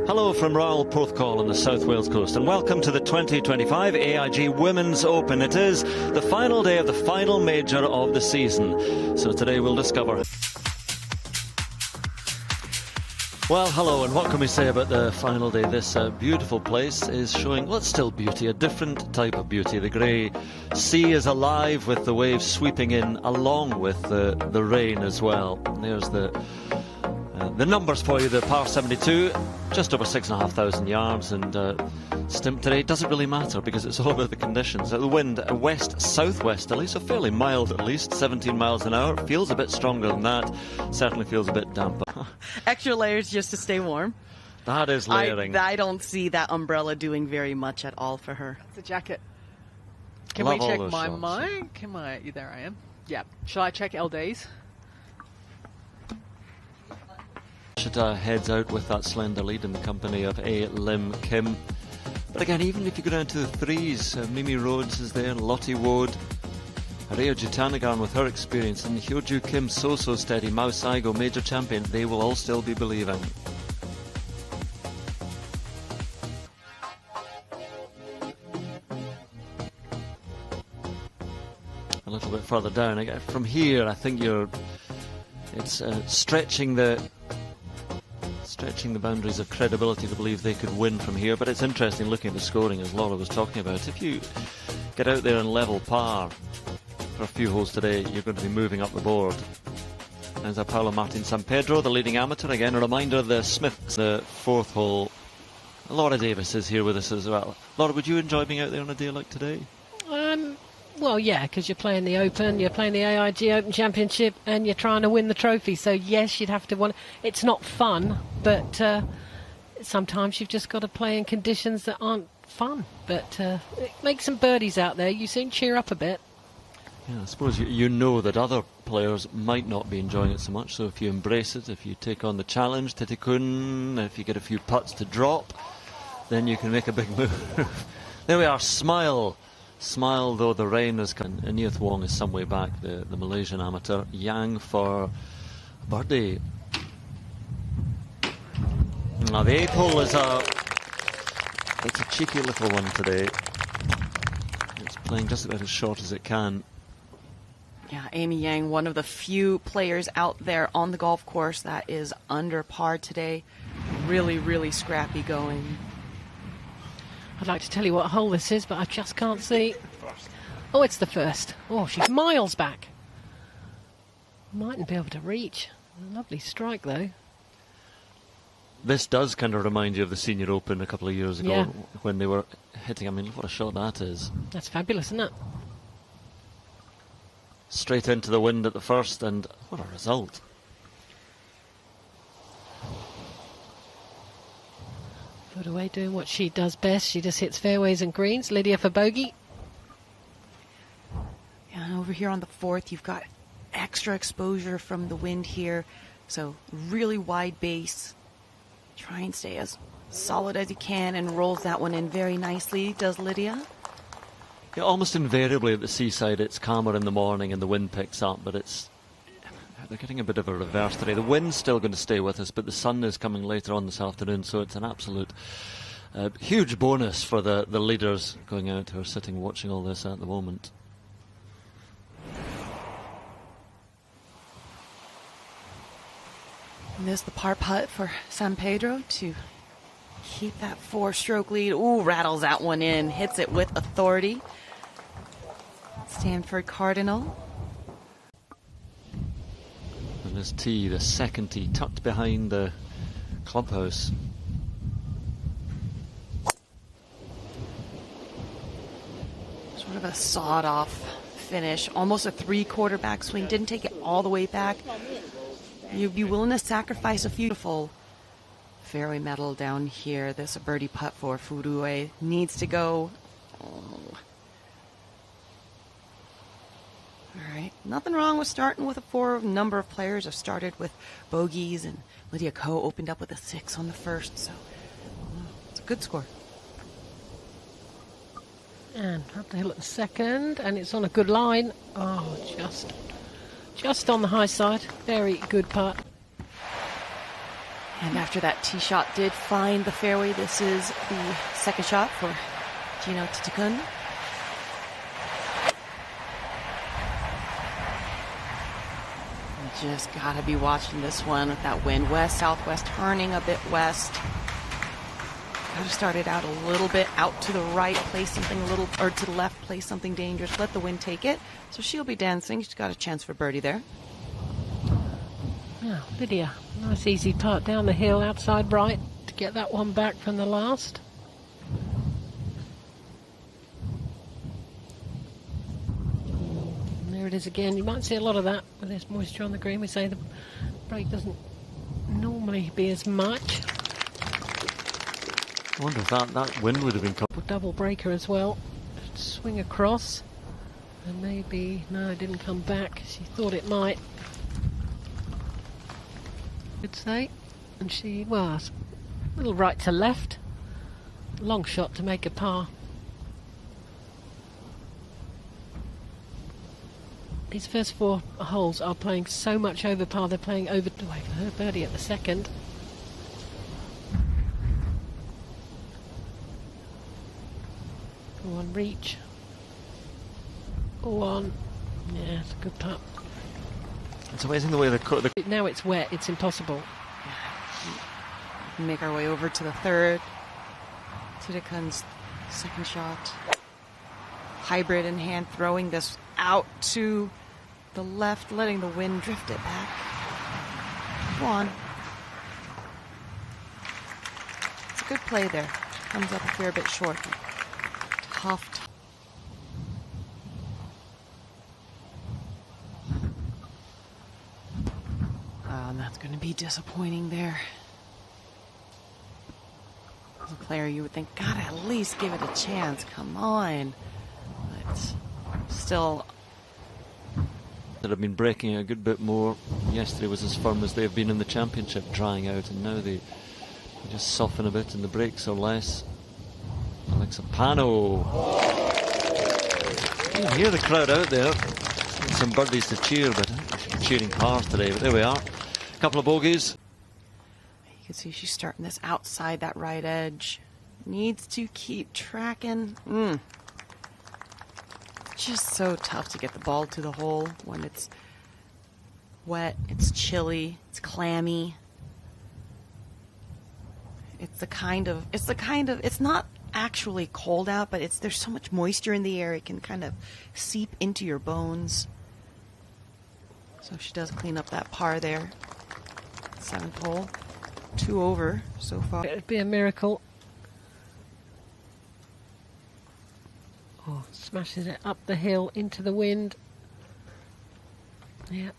Hello from Royal Porthcawl on the South Wales coast, and welcome to the 2025 AIG Women's Open. It is the final day of the final major of the season, so today we'll discover. Well, hello, and what can we say about the final day? This beautiful place is showing, well, it's still beauty, a different type of beauty. The grey sea is alive with the waves sweeping in, along with the rain as well. And there's the numbers for you. The par 72, just over 6,500 yards, and stimp today doesn't really matter because it's all about the conditions. The wind, west-southwesterly, so fairly mild at least, 17 miles an hour. Feels a bit stronger than that, certainly feels a bit damper. Extra layers just to stay warm. That is layering. I don't see that umbrella doing very much at all for her. It's a jacket. Can we check my mic? There I am. Yeah. Shall I check LDs? Shita heads out with that slender lead in the company of A. Lim Kim. But again, even if you go down to the threes, Mimi Rhodes is there, Lottie Wood, Rhea Jutanagarn with her experience, and Hyoju Kim so steady, Mao Saigo, major champion, they will all still be believing. A little bit further down, again, from here I think it's stretching the boundaries of credibility to believe they could win from here. But it's interesting looking at the scoring, as Laura was talking about. If you get out there and level par for a few holes today, you're going to be moving up the board. There's Paulo Martin San Pedro, the leading amateur. Again, a reminder, the Smiths, the fourth hole. Laura Davis is here with us as well. Laura, would you enjoy being out there on a day like today? Well, yeah, because you're playing the Open, you're playing the AIG Open Championship, and you're trying to win the trophy. So, yes, you'd have to want. It's not fun, but sometimes you've just got to play in conditions that aren't fun. But make some birdies out there. You soon cheer up a bit. Yeah, I suppose you know that other players might not be enjoying it so much. So if you embrace it, if you take on the challenge, Titikun, if you get a few putts to drop, then you can make a big move. There we are, Smile, though the rain has come. Aniath Wong is some way back, the Malaysian amateur. Yang for birdie. Now the 8th hole is it's a cheeky little one today. It's playing just about as short as it can. Yeah, Amy Yang, one of the few players out there on the golf course that is under par today. Really scrappy going. I'd like to tell you what hole this is, but I just can't see. Oh, it's the first. Oh, she's miles back. Mightn't be able to reach. A lovely strike, though. This does kind of remind you of the Senior Open a couple of years ago, yeah, when they were hitting. I mean, what a shot that is. That's fabulous, isn't it? Straight into the wind at the first, and what a result. Put away doing what she does best. She just hits fairways and greens. Lydia for bogey. Yeah, and over here on the 4th, you've got extra exposure from the wind here. So really wide base. Try and stay as solid as you can, and rolls that one in very nicely, does Lydia. Yeah, almost invariably at the seaside it's calmer in the morning and the wind picks up, but they're getting a bit of a reverse today. The wind's still going to stay with us, but the sun is coming later on this afternoon, so it's an absolute huge bonus for the leaders going out who are sitting watching all this at the moment. And there's the par putt for San Pedro to keep that 4-stroke lead. Ooh, rattles that one in, hits it with authority. Stanford Cardinal. And this tee, the second tee, tucked behind the clubhouse. Sort of a sawed-off finish, almost a 3/4 backswing. Didn't take it all the way back. You'd be willing to sacrifice a beautiful fairway metal down here. This a birdie putt for Furue. Needs to go. Oh. All right, nothing wrong with starting with a 4. A number of players have started with bogeys, and Lydia Ko opened up with a 6 on the first, so it's a good score. And up the hill at the second, and it's on a good line. Oh, just on the high side. Very good putt. And after that tee shot did find the fairway, this is the second shot for Gino Titicun. Just gotta be watching this one with that wind. West, southwest, turning a bit west. Gotta start it out a little bit out to the right, play something a little, or to the left, play something dangerous. Let the wind take it. So she'll be dancing. She's got a chance for birdie there. Oh, Lydia, nice easy putt down the hill outside right to get that one back from the last. And there it is again. You might see a lot of that with this moisture on the green. We say the break doesn't normally be as much. I wonder if that wind would have been coupled. Double breaker as well. Swing across. And maybe, no, it didn't come back. She thought it might. I'd say. And she was a little right to left. Long shot to make a par. These first 4 holes are playing so much over par. They're playing over her birdie at the second. Go on, reach. Go on. Yeah, it's a good putt. It's amazing the way the Now it's wet, it's impossible. Make our way over to the third. Titicun's second shot. Hybrid in hand, throwing this out to the left, letting the wind drift it back. Go on. It's a good play there. Comes up a fair bit short. Tough. And that's going to be disappointing there. As a player, you would think, God, at least give it a chance. Come on. But still. that have been breaking a good bit more. Yesterday was as firm as they've been in the championship, drying out, and now they just soften a bit and the breaks are less. Alexa Pano. You can hear the crowd out there. Some birdies to cheer, but I think they should be cheering pars today. But there we are. A couple of bogeys. You can see she's starting this outside that right edge. Needs to keep tracking. Just so tough to get the ball to the hole when it's wet, it's chilly, it's clammy. It's not actually cold out, but there's so much moisture in the air, it can kind of seep into your bones. So she does clean up that par there. 7th hole, 2 over so far. It'd be a miracle. Oh, smashes it up the hill into the wind. Yeah,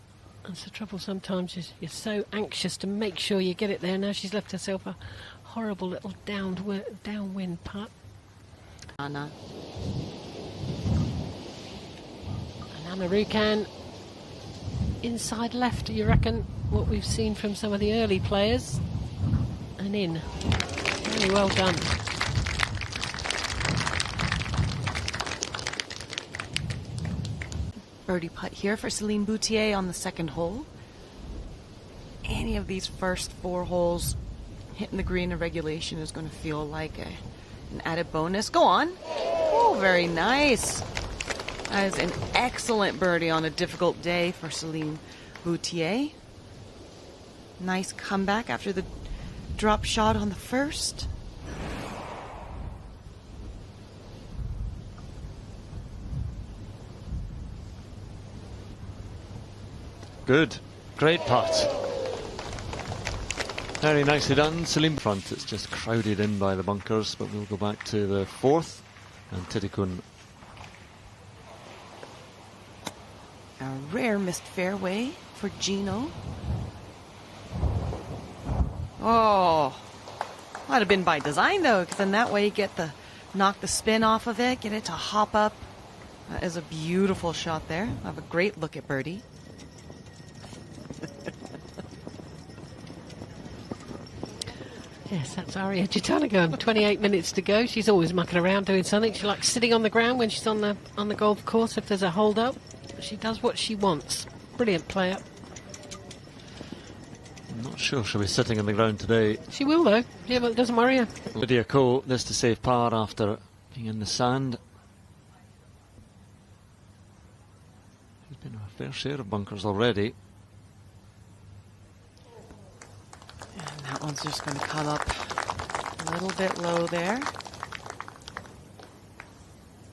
that's the trouble sometimes. You're so anxious to make sure you get it there. Now she's left herself a horrible little downwind putt. Anna Rukan, inside left, you reckon, what we've seen from some of the early players. And in. Really well done. Birdie putt here for Celine Boutier on the 2nd hole. Any of these first 4 holes hitting the green in regulation is going to feel like an added bonus. Go on. Oh, very nice. That is an excellent birdie on a difficult day for Celine Boutier. Nice comeback after the drop shot on the first. Good. Great putt. Very nicely done. Celine front. It's just crowded in by the bunkers, but we'll go back to the 4th. And Titicun. A rare missed fairway for Gino. Oh, might have been by design though, because then that way you get knock the spin off of it, get it to hop up. That is a beautiful shot there. Have a great look at birdie. Yes, that's Aria Jutanagan. 28 minutes to go. She's always mucking around doing something. She likes sitting on the ground when she's on the golf course if there's a hold up. She does what she wants. Brilliant player. I'm not sure she'll be sitting on the ground today. She will, though. Yeah, but it doesn't worry her. Lydia Ko, this to save par after being in the sand. She's been in a fair share of bunkers already. And that one's just going to come up a little bit low there.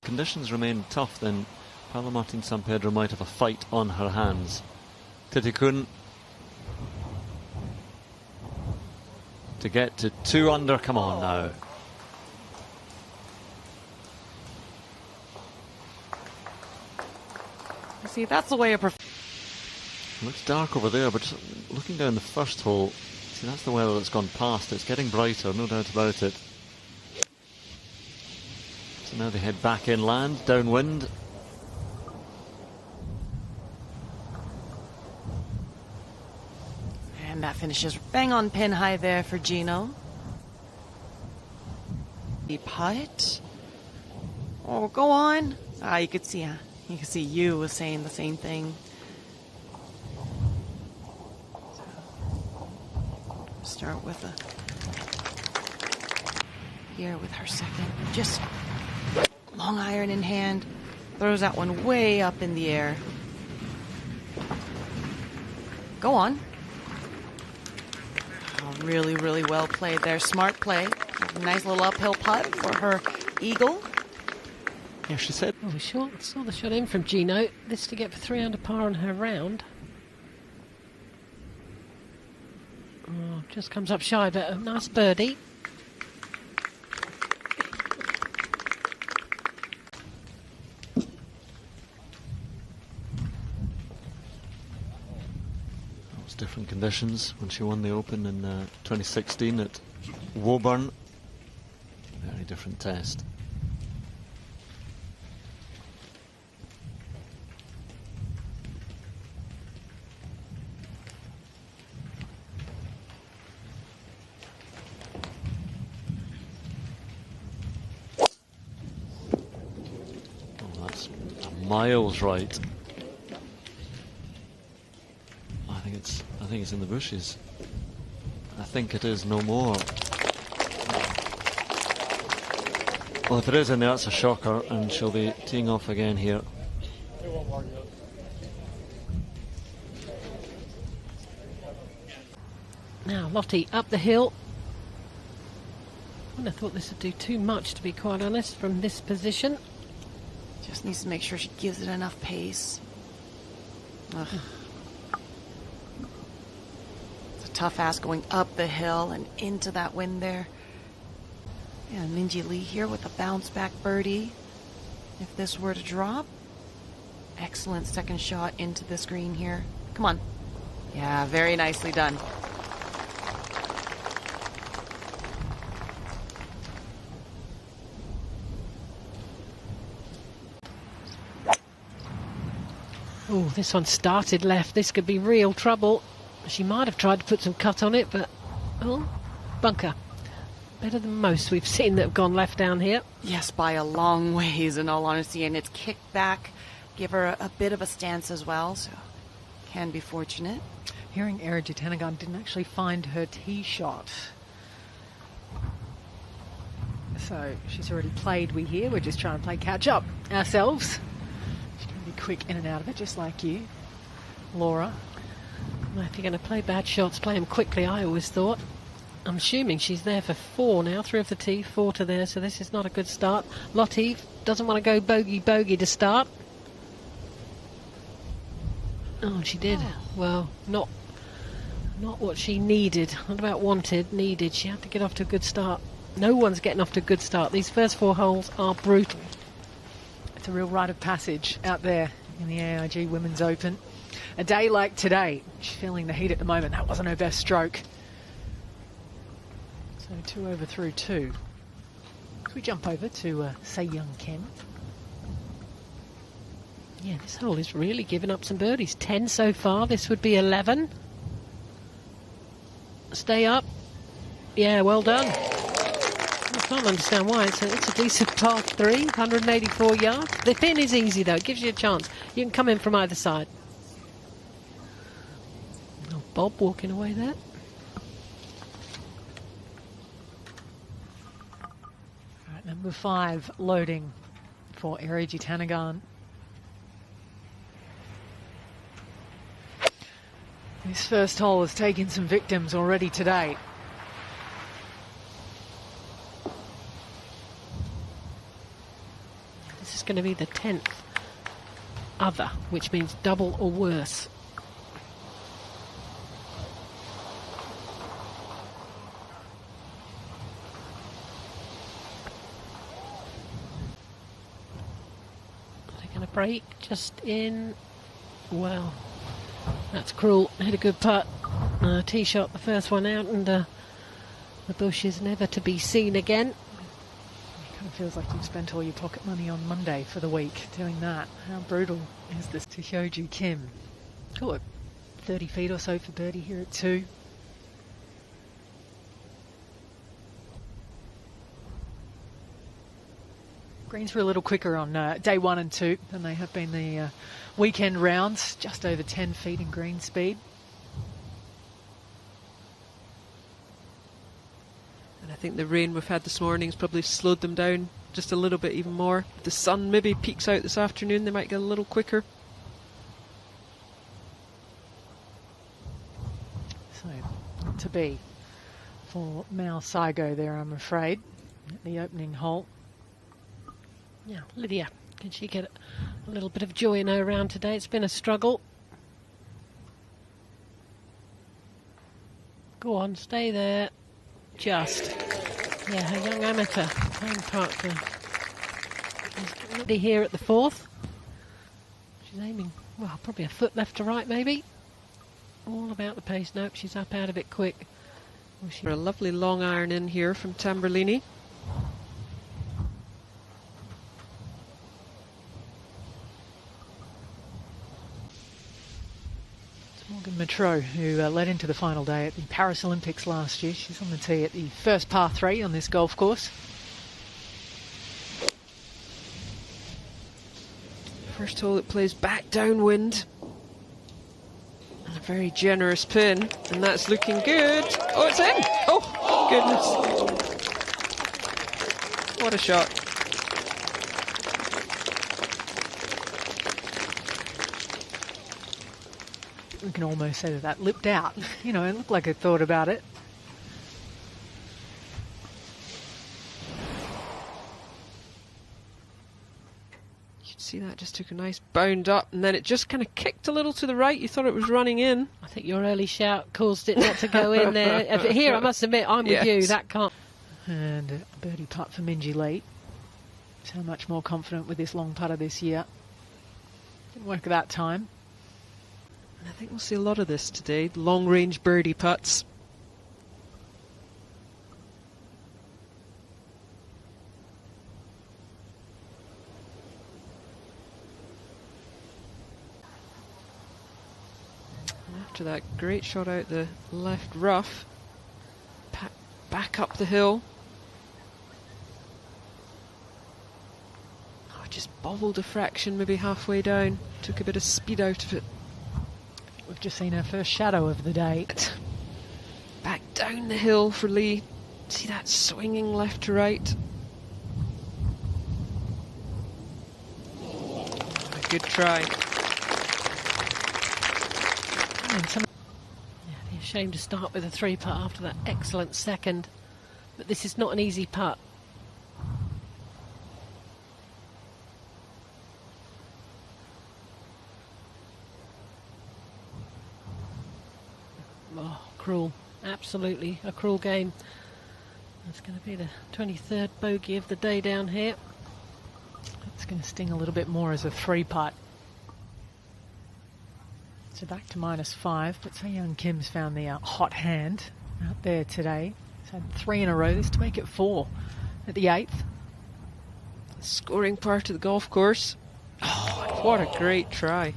Conditions remain tough, then Paula Martin San Pedro might have a fight on her hands. Titikun to get to 2 under. Come on now. See, that's the way a Looks dark over there, but just looking down the first hole, see, that's the weather that's gone past. It's getting brighter, no doubt about it. So now they head back inland, downwind. And that finishes bang on pin high there for Gino. The putt. Oh, go on. Ah, you could see you was saying the same thing. Start with here with her second. Just long iron in hand. Throws that one way up in the air. Go on. Oh, really, really well played there. Smart play. Nice little uphill putt for her eagle. Yeah, she said. Oh, we saw the shot in from Gino. This to get for 3 under par on her round. Oh, just comes up shy, but a nice birdie. Different conditions when she won the Open in 2016 at Woburn. Very different test. Oh, that's miles right. I think it's in the bushes. I think it is no more. Well, if it is in there, that's a shocker, and she'll be teeing off again here. Now Lottie up the hill. I wouldn't have thought this would do too much, to be quite honest, from this position. Just needs to make sure she gives it enough pace. Ugh. Tough ass going up the hill and into that wind there. Yeah, Minjee Lee here with a bounce back birdie. If this were to drop, excellent second shot into this green here. Come on. Yeah, very nicely done. Oh, this one started left. This could be real trouble. She might have tried to put some cut on it, but, oh, bunker. Better than most we've seen that have gone left down here. Yes, by a long ways, in all honesty, and it's kicked back. Give her a bit of a stance as well, so can be fortunate. Hearing Era Jutanagan didn't actually find her tee shot. So she's already played, we hear. We're just trying to play catch up ourselves. She's going to be quick in and out of it, just like you, Laura. Well, if you're going to play bad shots, play them quickly, I always thought. I'm assuming she's there for 4 now, 3 off the tee, 4 to there, so this is not a good start. Lottie doesn't want to go bogey to start. Oh, she did. Well, not what she needed. Not about wanted, needed. She had to get off to a good start. No one's getting off to a good start. These first 4 holes are brutal. It's a real rite of passage out there in the AIG Women's Open. A day like today, she's feeling the heat at the moment. That wasn't her best stroke. So 2 over through 2. Can we jump over to Say Young Ken? Yeah, this hole is really giving up some birdies. 10 so far. This would be 11. Stay up. Yeah, well done. I can't understand why. It's a decent par 3, 184 yards. The pin is easy, though. It gives you a chance. You can come in from either side. Oh, Bob walking away there. Number 5 loading for AIG Tanagan. This first hole has taken some victims already today. This is going to be the 10th other, which means double or worse. Break just in. Well, that's cruel. Hit a good putt. Tee shot the first one out, and the bush is never to be seen again. It kind of feels like you've spent all your pocket money on Monday for the week doing that. How brutal is this to Hyoju Kim? Got 30 feet or so for birdie here at 2. Greens were a little quicker on day 1 and 2 than they have been the weekend rounds, just over 10 feet in green speed. And I think the rain we've had this morning has probably slowed them down just a little bit even more. If the sun maybe peeks out this afternoon, they might get a little quicker. So, not to be for Mao Saigo there, I'm afraid, at the opening hole. Yeah, Lydia, can she get a little bit of joy in her round today? It's been a struggle. Go on, stay there. Just. Yeah, her young amateur playing part is Lydia here at the 4th. She's aiming, well, probably a foot left to right maybe. All about the pace. Nope, she's up out of it quick. Well, a lovely long iron in here from Tamberlini. Morgan Metro, who led into the final day at the Paris Olympics last year. She's on the tee at the first par 3 on this golf course. First hole it plays back downwind. And a very generous pin, and that's looking good. Oh, it's in! Oh, goodness. What a shot. We can almost say that lipped out. You know, it looked like it thought about it. You can see that just took a nice bound up, and then it just kind of kicked a little to the right. You thought it was running in. I think your early shout caused it not to go in there. Here, I must admit, I'm with you. That can't. And a birdie putt for Minjee Lee. So much more confident with this long putter this year. Didn't work that time. I think we'll see a lot of this today, long-range birdie putts. And after that great shot out the left rough, back up the hill. Oh, just bobbled a fraction, maybe halfway down, took a bit of speed out of it. We've just seen our first shadow of the day. Back down the hill for Lee. See that swinging left to right. A good try. Yeah, be ashamed to start with a 3 putt after that excellent second. But this is not an easy putt. Oh, cruel. Absolutely a cruel game. That's going to be the 23rd bogey of the day down here. It's going to sting a little bit more as a 3 putt. So back to -5, but So Young Kim's found the hot hand out there today. He's had 3 in a row, this to make it 4 at the 8th. Scoring part of the golf course. Oh, what a great try.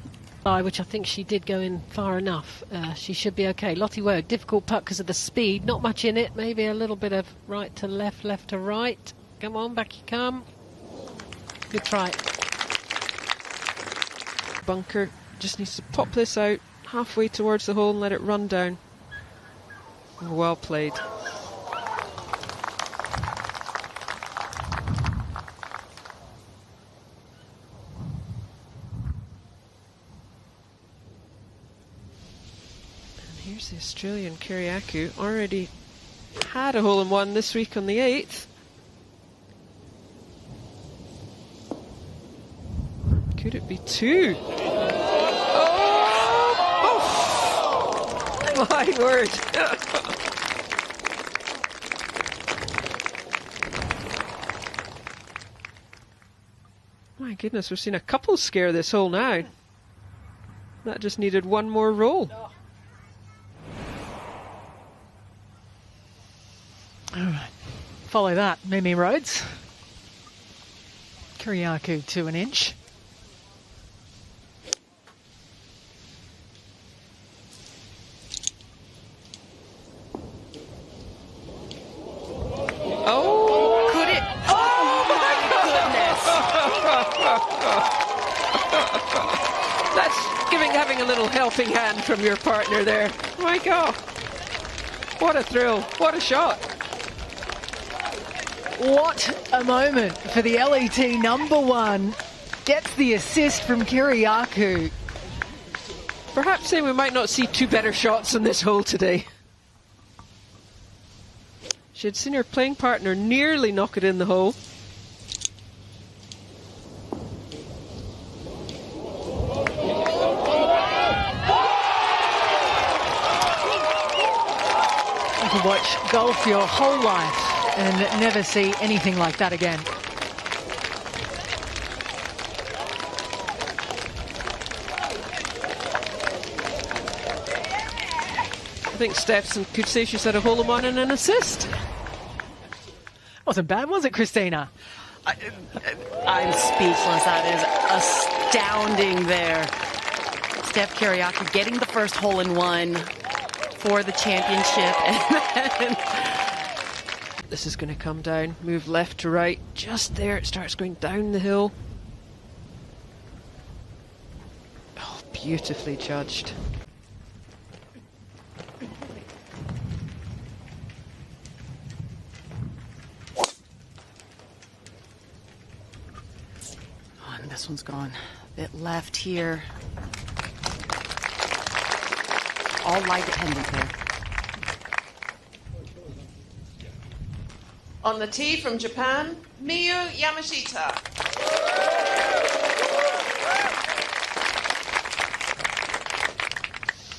Which I think she did go in far enough. She should be okay. Lottie Woe, difficult putt because of the speed. Not much in it. Maybe a little bit of right to left, left to right. Come on, back you come. Good try. Bunker just needs to pop this out halfway towards the hole and let it run down. Well played. Here's the Australian Kiriakou, already had a hole-in-one this week on the 8th. Could it be 2? Oh! My word! My goodness, we've seen a couple scare this hole now. That just needed one more roll. All right, follow that, Mimi Rhodes. Kiriakou to an inch. Oh, Could it? Oh my goodness! that's having a little helping hand from your partner there. My God, what a thrill! What a shot! What a moment for the LET #1. Gets the assist from Kiriakou. Perhaps saying we might not see two better shots on this hole today. She had seen her playing partner nearly knock it in the hole. You can watch golf your whole life and never see anything like that again. I think Steffson could say she's had a hole-in-one and an assist. Wasn't bad, was it, Christina? I'm speechless. That is astounding there. Steph Kiriakou getting the first hole-in-one for the championship. And this is going to come down, move left to right. Just there, it starts going down the hill. Oh, beautifully judged. oh, and this one's gone a bit left here. All lie dependent there. On the tee from Japan, Miyu Yamashita.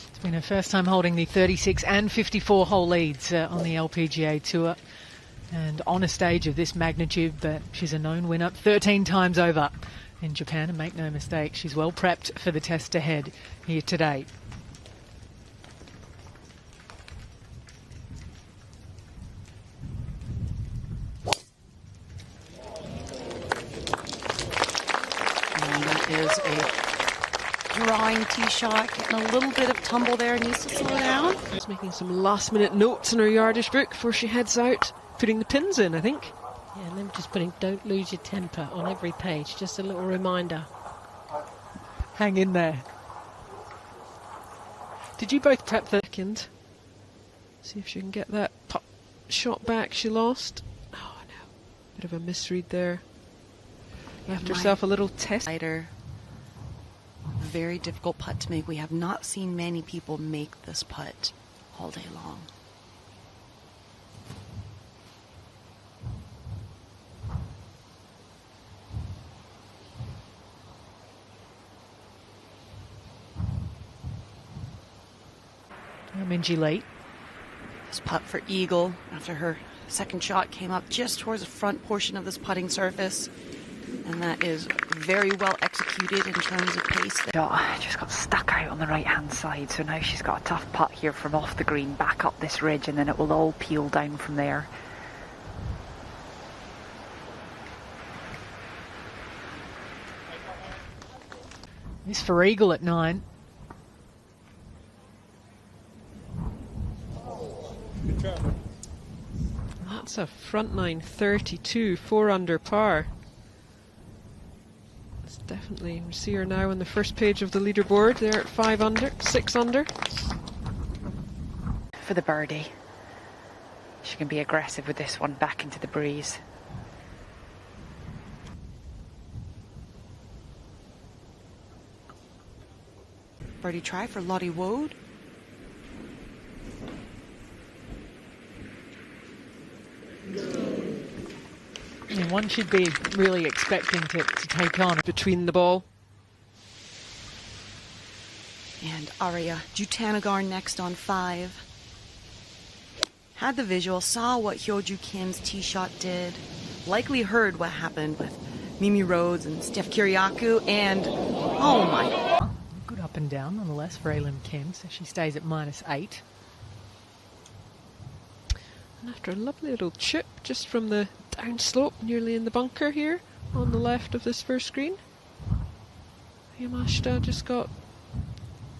It's been her first time holding the 36 and 54 hole leads on the LPGA Tour. And on a stage of this magnitude, but she's a known winner 13 times over in Japan. And make no mistake, she's well prepped for the test ahead here today. Is a drawing tee shot, getting a little bit of tumble there, needs to slow down. She's making some last minute notes in her yardage book before she heads out, putting the pins in, I think. Yeah, and then just putting "don't lose your temper" on every page, just a little reminder. Hang in there. Did you both prep the Second. See if she can get that pop shot back she lost. Oh no, bit of a misread there. Left herself a little test. Very difficult putt to make. We have not seen many people make this putt all day long. Minjee Lee. This putt for eagle after her second shot came up just towards the front portion of this putting surface. And that is very well executed in terms of pace. Just got stuck out on the right hand side, so now she's got a tough putt here from off the green back up this ridge, and then it will all peel down from there. This for eagle at 9. That's a front nine 32, 4 under par. It's definitely, we see her now on the first page of the leaderboard there at 5 under, 6 under. For the birdie. She can be aggressive with this one back into the breeze. Birdie try for Lottie Woad. and one should be really expecting to take on. Between the ball. And Arya Jutanagar next on 5. Had the visual, saw what Hyoju Kim's tee shot did, likely heard what happened with Mimi Rhodes and Steph Kiriakou, and oh my. Good up and down nonetheless for Alim Kim, so she stays at -8. And after a lovely little chip just from the downslope, nearly in the bunker here on the left of this first green, Yamashita just got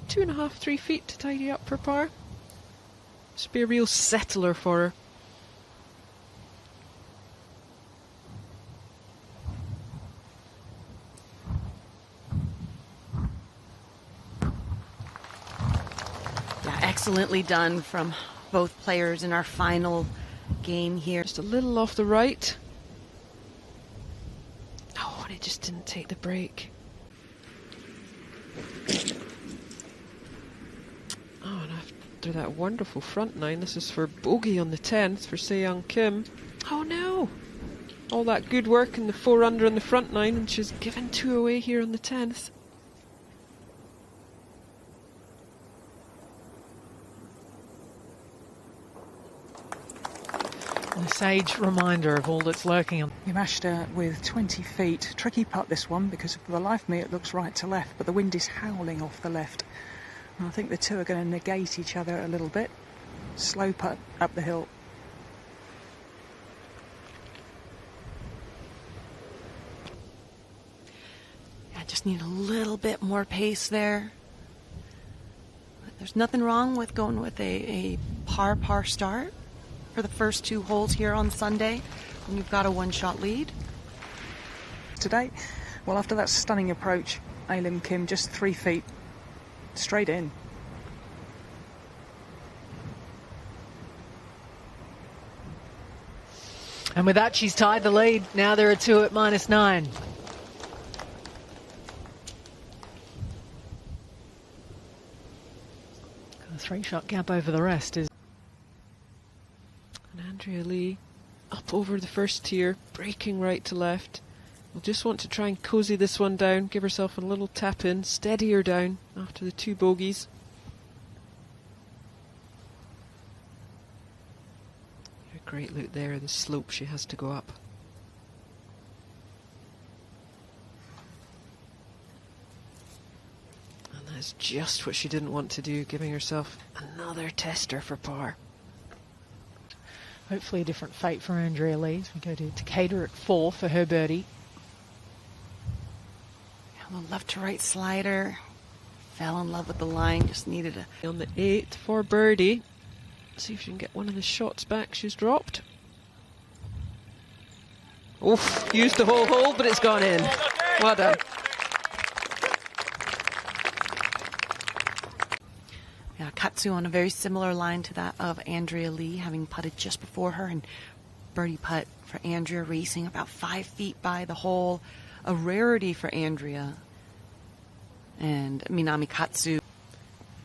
2.5, 3 feet to tidy up for par. This would be a real settler for her. Yeah, excellently done from both players in our final game here. Just a little off the right. Oh, and it just didn't take the break. Oh, and after that wonderful front nine, this is for bogey on the 10th for Se-Young Kim. Oh no! All that good work in the 4 under on the front nine, and she's given 2 away here on the 10th. And a sage reminder of all that's lurking on. Yamashita with 20 feet. Tricky putt this one, because for the life of me it looks right to left, but the wind is howling off the left. And I think the two are going to negate each other a little bit. Slow putt up the hill. I just need a little bit more pace there. But there's nothing wrong with going with a par start for the first 2 holes here on Sunday when you've got a 1-shot lead. Today, well, after that stunning approach, Alim Kim just 3 feet straight in. And with that, she's tied the lead. Now there are 2 at -9. Got a 3-shot gap over the rest. And Andrea Lee up over the first tier, breaking right to left. We'll just want to try and cozy this one down, give herself a little tap in, steady her down after the 2 bogeys. A great look there, the slope she has to go up. And that's just what she didn't want to do, giving herself another tester for par. hopefully a different fate for Andrea Lee as we go to Takeda at 4 for her birdie. A little left to right slider. Fell in love with the line, just needed a... On the 8th for birdie. See if she can get one of the shots back she's dropped. Oof, used the whole hole, but it's gone in. Well done. Yeah, Katsu on a very similar line to that of Andrea Lee, having putted just before her, and birdie putt for Andrea, racing about 5 feet by the hole. A rarity for Andrea. And Minami Katsu.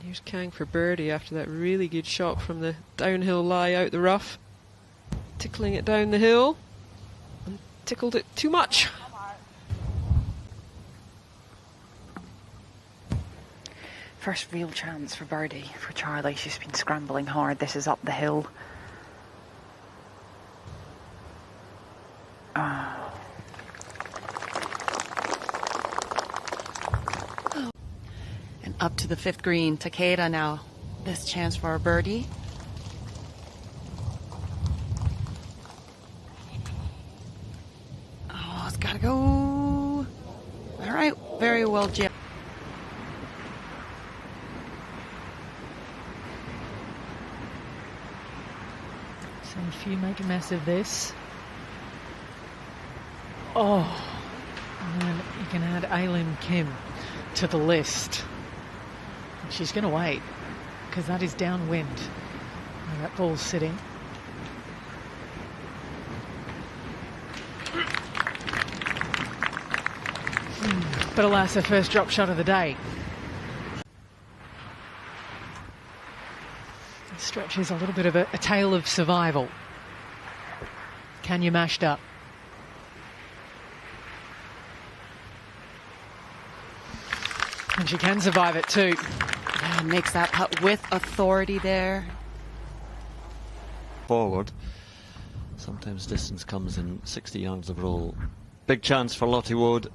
Here's Kang for birdie after that really good shot from the downhill lie out the rough. Tickling it down the hill. And tickled it too much. First real chance for birdie for Charlie. She's been scrambling hard. This is up the hill. And up to the 5th green. Takeda now. This chance for a birdie. Oh, it's got to go. All right. Very well, Jim. So if you make a mess of this. Oh. And you can add Alim Kim to the list. She's going to wait, because that is downwind. Where that ball's sitting. But alas, her first drop shot of the day. This stretch is a little bit of a tale of survival. Can you mashed up? And she can survive it too. Yeah, makes that putt with authority there. Forward. Sometimes distance comes in 60 yards of roll. Big chance for Lottie Wood.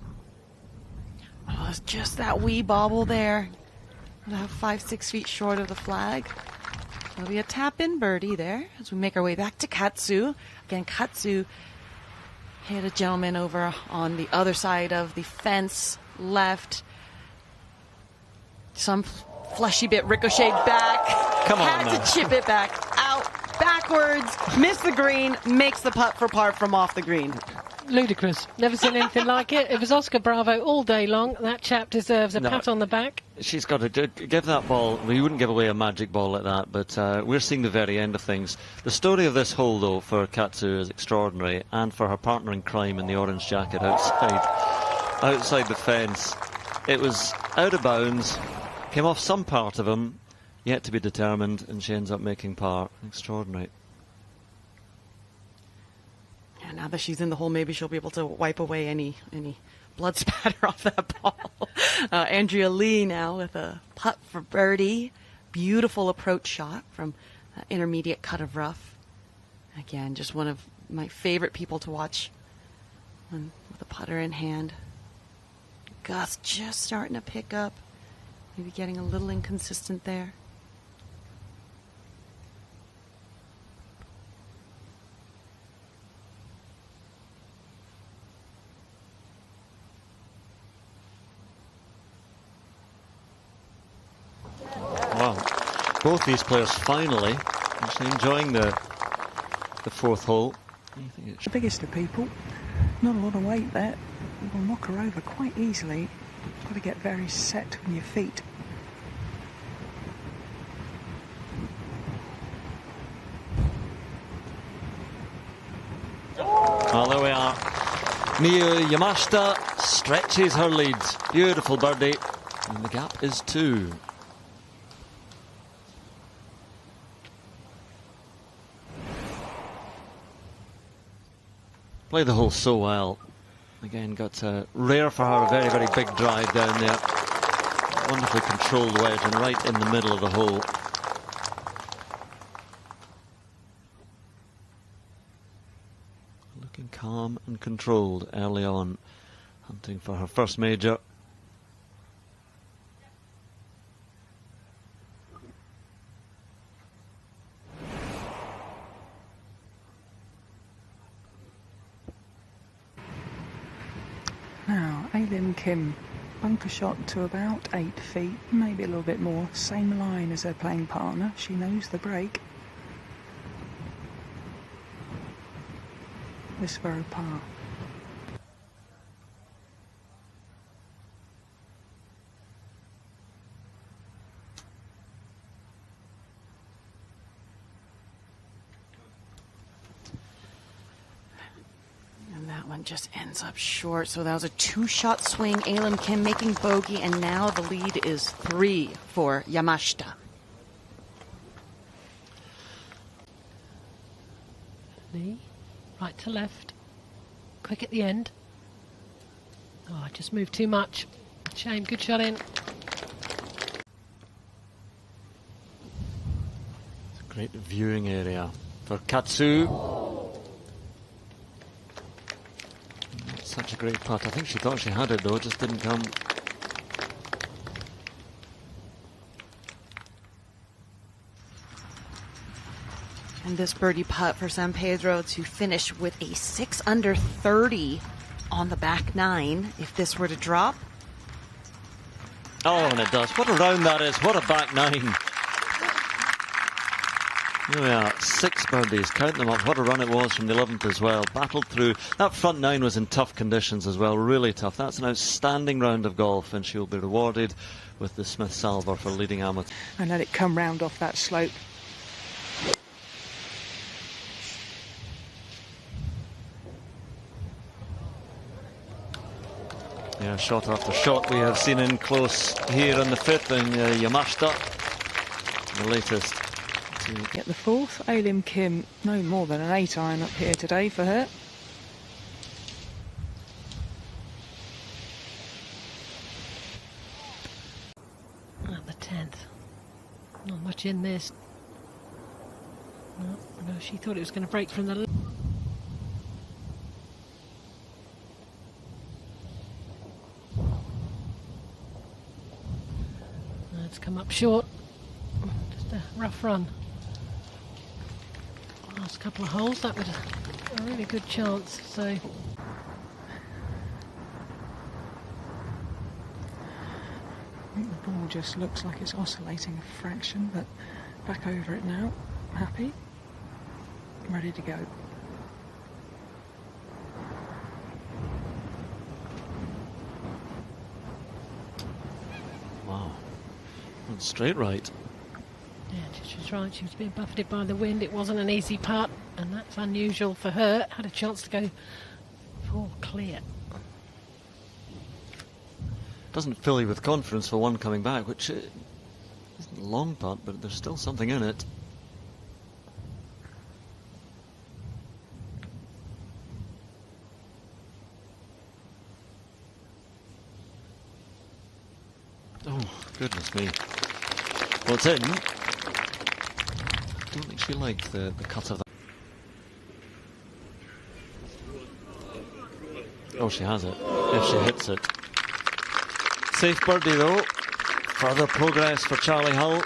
Oh, it's just that wee bobble there. About 5-6 feet short of the flag. There'll be a tap-in birdie there as we make our way back to Katsu. Again, Katsu hit a gentleman over on the other side of the fence, left. Some fleshy bit ricocheted back. Come on, had man. to chip it back out, backwards, missed the green, makes the putt for par from off the green. Ludicrous. Never seen anything like it. It was Oscar Bravo all day long. That chap deserves a pat on the back. She's got to give that ball. We wouldn't give away a magic ball like that, but we're seeing the very end of things. The story of this hole, though, for Katsu is extraordinary, and for her partner in crime in the orange jacket outside the fence. It was out of bounds, came off some part of him, yet to be determined, and she ends up making par. Extraordinary. Yeah, now that she's in the hole, maybe she'll be able to wipe away any blood spatter off that ball. Andrea Lee now with a putt for birdie. Beautiful approach shot from intermediate cut of rough. Again, just one of my favorite people to watch with a putter in hand. Gus just starting to pick up. Maybe getting a little inconsistent there. Wow. Both these players finally actually enjoying the fourth hole. The biggest of people, not a lot of weight there. You will knock her over quite easily. You've got to get very set on your feet. Well, there we are. Miyu Yamashita stretches her lead. Beautiful birdie. And the gap is 2. Played the hole so well. Again, got rare for her, a very, very big drive down there. Wonderfully controlled wedge and right in the middle of the hole. Looking calm and controlled early on. Hunting for her first major. Now, Ailim Kim, bunker shot to about 8 feet, maybe a little bit more. Same line as her playing partner. She knows the break. This for a par. That one just ends up short. So that was a 2-shot swing. Ailim Kim making bogey, and now the lead is 3 for Yamashita. Knee, right to left. Quick at the end. Oh, I just moved too much. Shame. Good shot in. It's a great viewing area for Katsu. Such a great putt. I think she thought she had it though, it just didn't come. And this birdie putt for San Pedro to finish with a 6 under 30 on the back 9 if this were to drop. Oh, and it does. What a round that is. What a back 9. Here we are, 6 birdies, count them up. What a run it was from the 11th as well. Battled through. That front 9 was in tough conditions as well, really tough. That's an outstanding round of golf, and she'll be rewarded with the Smith Salver for leading amateur. And let it come round off that slope. Yeah, shot after shot we have seen in close here on the 5th, and Yamashita, the latest. Get the 4th. Ailim Kim, no more than an 8-iron up here today for her. Not much in this. No, she thought it was going to break from the... It's come up short. Just a rough run. Last couple of holes, that was a really good chance, so... I think the ball just looks like it's oscillating a fraction, but back over it now. Happy. Ready to go. Wow. Went straight right. Yeah, she was right. She was being buffeted by the wind. It wasn't an easy putt, and that's unusual for her. Had a chance to go full clear. Doesn't fill you with confidence for one coming back, which isn't a long putt, but there's still something in it. Oh, goodness me. Well, it's in. I don't think she liked the cut of that. Oh, she has it, if she hits it. Safe birdie though. Further progress for Charlie Hull.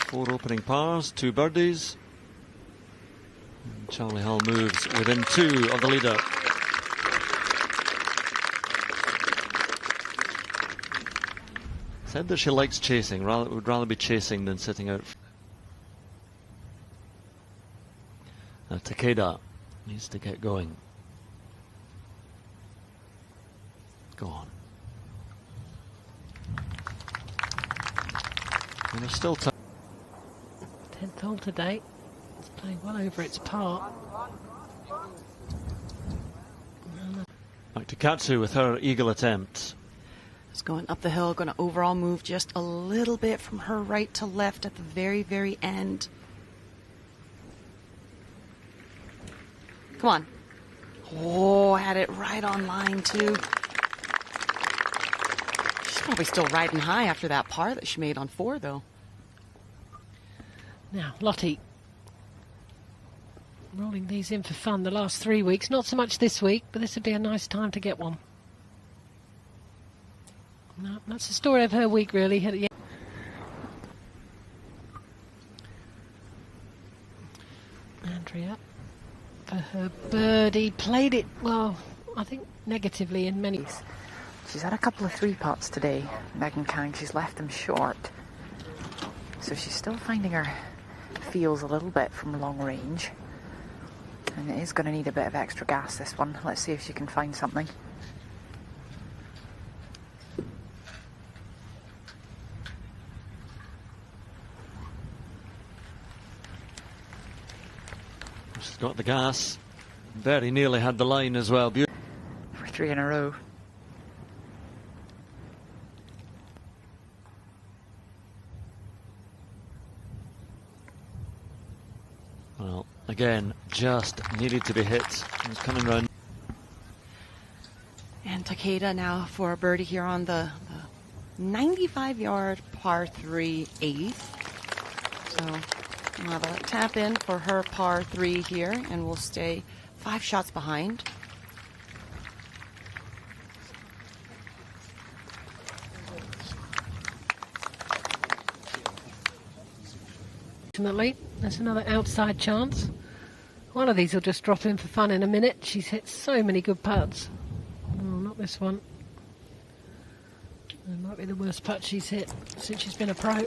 4 opening pars, 2 birdies. And Charlie Hull moves within 2 of the leader. Said that she likes chasing, would rather be chasing than sitting out. Takeda needs to get going. Go on. And there's still time. 10th hole today. It's playing well over its par. Back to Katsu with her eagle attempt. It's going up the hill, going to overall move just a little bit from her right to left at the very, very end. Come on. Oh, had it right on line too. She's probably still riding high after that par that she made on 4 though. Now, Lottie. Rolling these in for fun the last 3 weeks. Not so much this week, but this would be a nice time to get one. No, that's the story of her week, really. Andrea, for her birdie, played it, well, I think negatively in many. She's had a couple of 3 putts today, Megan Kang. She's left them short. So she's still finding her feels a little bit from long range. And it is going to need a bit of extra gas, this one. Let's see if she can find something. She's got the gas. Very nearly had the line as well. For 3 in a row. Well, again, just needed to be hit. It was coming round. And Takeda now for a birdie here on the 95-yard par 3 8th. So we'll have a tap in for her par 3 here, and we'll stay 5 shots behind. Ultimately, that's another outside chance. One of these will just drop in for fun in a minute. She's hit so many good putts. Oh, not this one. It might be the worst putt she's hit since she's been a pro.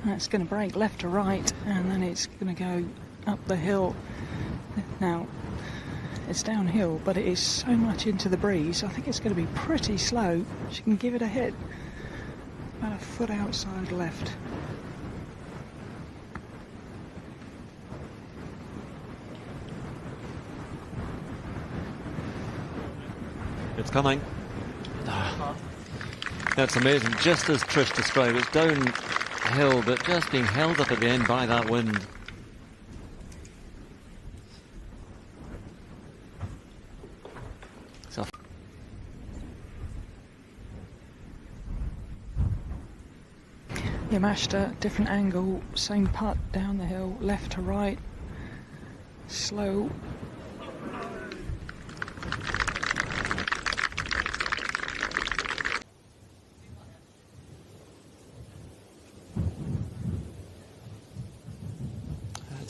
That's going to break left to right, and then it's going to go up the hill. Now, it's downhill, but it is so much into the breeze. I think it's going to be pretty slow. She can give it a hit. About a foot outside left. It's coming. That's amazing. Just as Trish described, it's downhill, but just being held up at the end by that wind. So Yamashita, different angle, same putt down the hill, left to right, slow.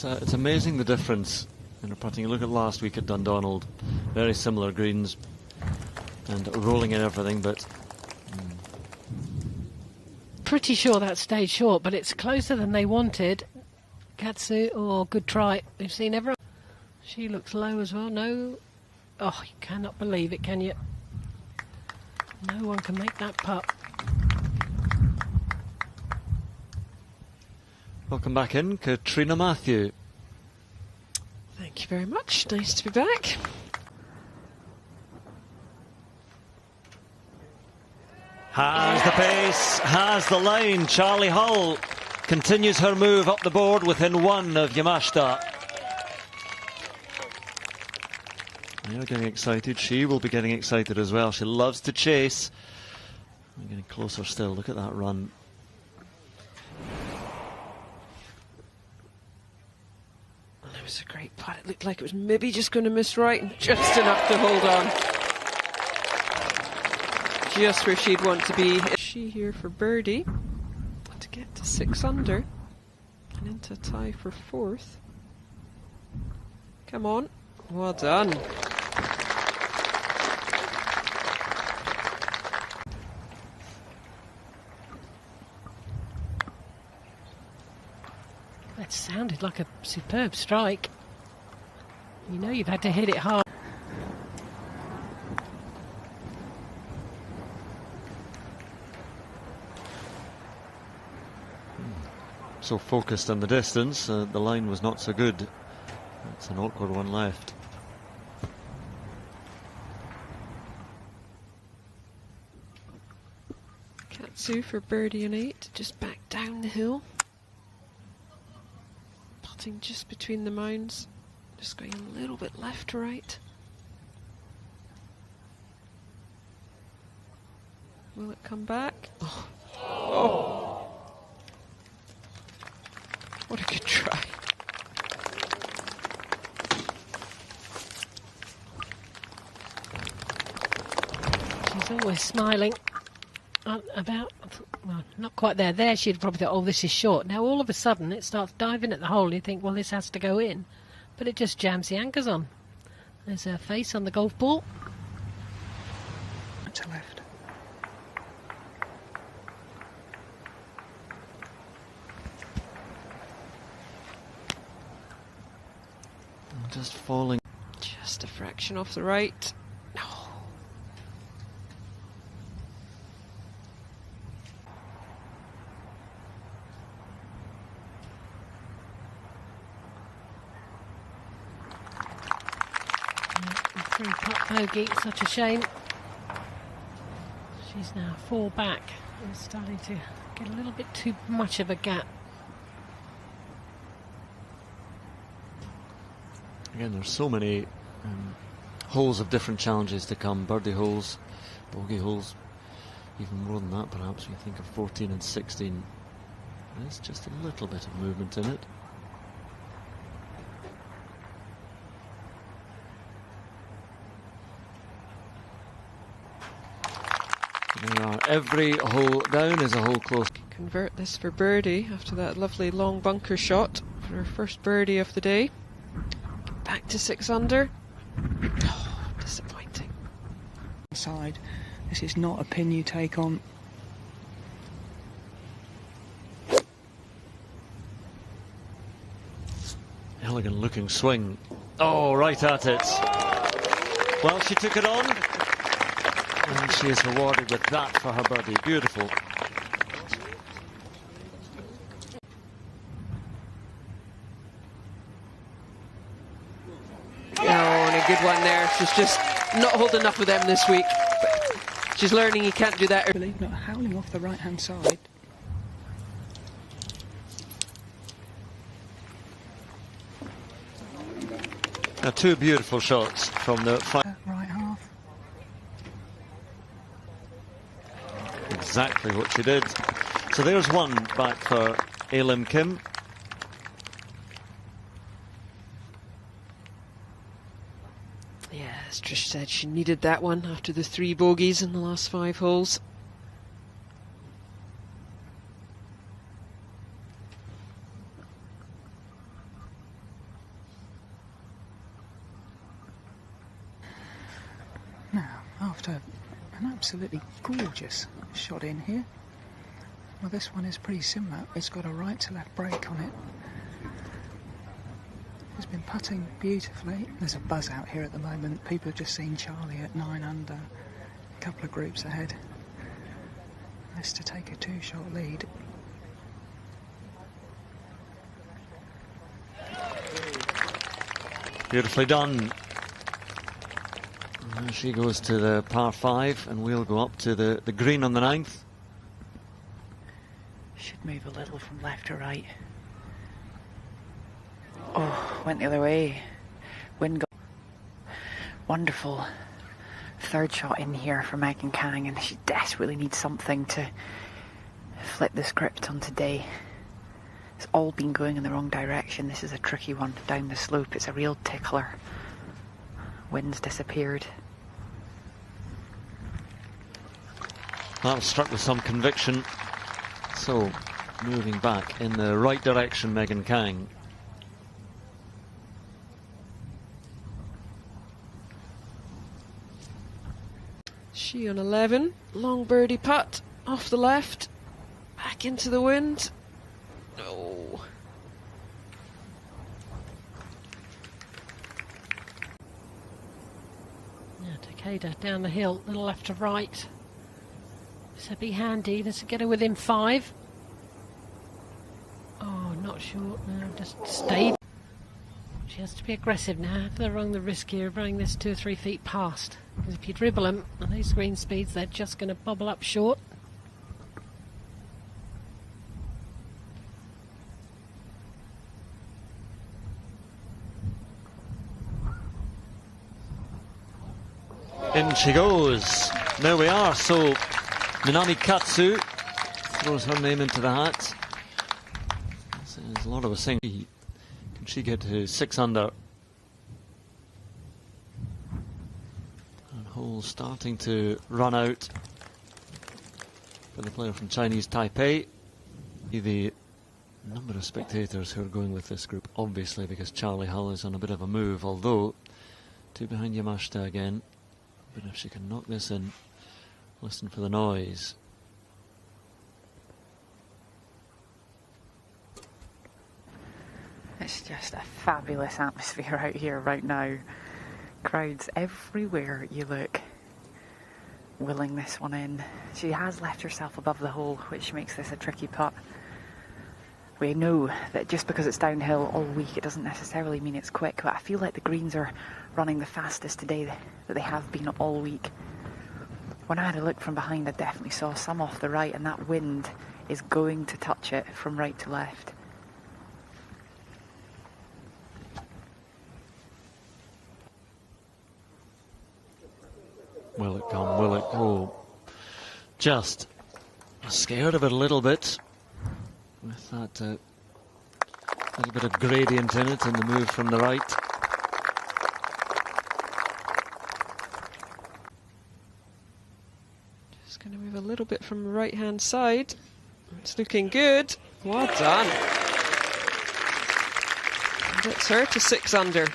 It's amazing the difference in her putting. Look at last week at Dundonald, very similar greens and rolling in everything, but pretty sure that stayed short, but it's closer than they wanted. Katsu, oh, good try. We've seen everyone. She looks low as well. No, oh, you cannot believe it, can you? No one can make that putt. welcome back in, Katrina Matthew. Thank you very much. Nice to be back. Has the pace, has the line. Charlie Hull continues her move up the board within one of Yamashita. You're getting excited. She will be getting excited as well. She loves to chase. I'm getting closer still. Look at that run. That was a great putt. It looked like it was maybe just going to miss right and just enough to hold on. Just where she'd want to be. She here for birdie to get to 6 under and into a tie for 4th. Come on. Well done. That sounded like a superb strike. You know you've had to hit it hard. So focused on the distance, the line was not so good. It's an awkward one left. Katsu for birdie and 8, just back down the hill. Putting just between the mounds, just going a little bit left to right. Will it come back? Oh. Oh. What a good try. She's always smiling about, well, not quite there. There she'd probably thought, oh, this is short. Now all of a sudden it starts diving at the hole and you think, well, this has to go in. But it just jams the anchors on. There's her face on the golf ball. To left. Just falling. Just a fraction off the right. No. Free putt bogey, such a shame. She's now 4 back. It's starting to get a little bit too much of a gap. Again, there's so many holes of different challenges to come. Birdie holes, bogey holes, even more than that perhaps. We think of 14 and 16. There's just a little bit of movement in it. There are. Every hole down is a hole close. Convert this for birdie after that lovely long bunker shot for her first birdie of the day. Back to 6 under. Oh, disappointing. Side. This is not a pin you take on. Elegant looking swing. Oh, right at it. Well, she took it on. And she is rewarded with that for her birdie. Beautiful. Oh, and a good one there. She's just not holding enough with them this week. But she's learning you can't do that. Believe not howling off the right-hand side. Now, 2 beautiful shots from the Right half. Exactly what she did. So there's one back for Lim Kim. Yeah, as Trish said, she needed that one after the 3 bogeys in the last 5 holes. Now, after an absolutely gorgeous shot in here, well, this one is pretty similar. It's got a right to left break on it. He's been putting beautifully. There's a buzz out here at the moment. People have just seen Charlie at 9 under, a couple of groups ahead. This to take a 2-shot lead. Beautifully done. And she goes to the par 5, and we'll go up to the green on the 9th. Should move a little from left to right. Oh, went the other way. Wind got wonderful 3rd shot in here for Megan Kang, and she desperately needs something to flip the script on today. It's all been going in the wrong direction. This is a tricky one down the slope. It's a real tickler. Wind's disappeared. That was struck with some conviction. So, moving back in the right direction, Megan Kang. She on 11, long birdie putt off the left, back into the wind. No. Yeah, Takeda down the hill, little left to right. So be handy. This will get her within 5. Oh, not short. No, just stay. She has to be aggressive now. If they're wrong the risk here of running this 2 or 3 feet past. Because if you dribble them on these green speeds, they're just going to bobble up short. In she goes. There we are. So Minami Katsu throws her name into the hat. There's a lot of us saying, can she get to 6 under? And holes starting to run out for the player from Chinese Taipei. The number of spectators who are going with this group, obviously, because Charlie Hull is on a bit of a move, although 2 behind Yamashita again. But if she can knock this in, listen for the noise. It's just a fabulous atmosphere out here right now. Crowds everywhere you look, willing this one in. She has left herself above the hole, which makes this a tricky putt. We know that just because it's downhill all week, it doesn't necessarily mean it's quick, but I feel like the greens are running the fastest today that they have been all week. When I had a look from behind, I definitely saw some off the right, and that wind is going to touch it from right to left. Will it come? Will it go? Just scared of it a little bit with that little bit of gradient in it and the move from the right. Just going to move a little bit from the right hand side. It's looking good. Well done. Gets her to 6 under.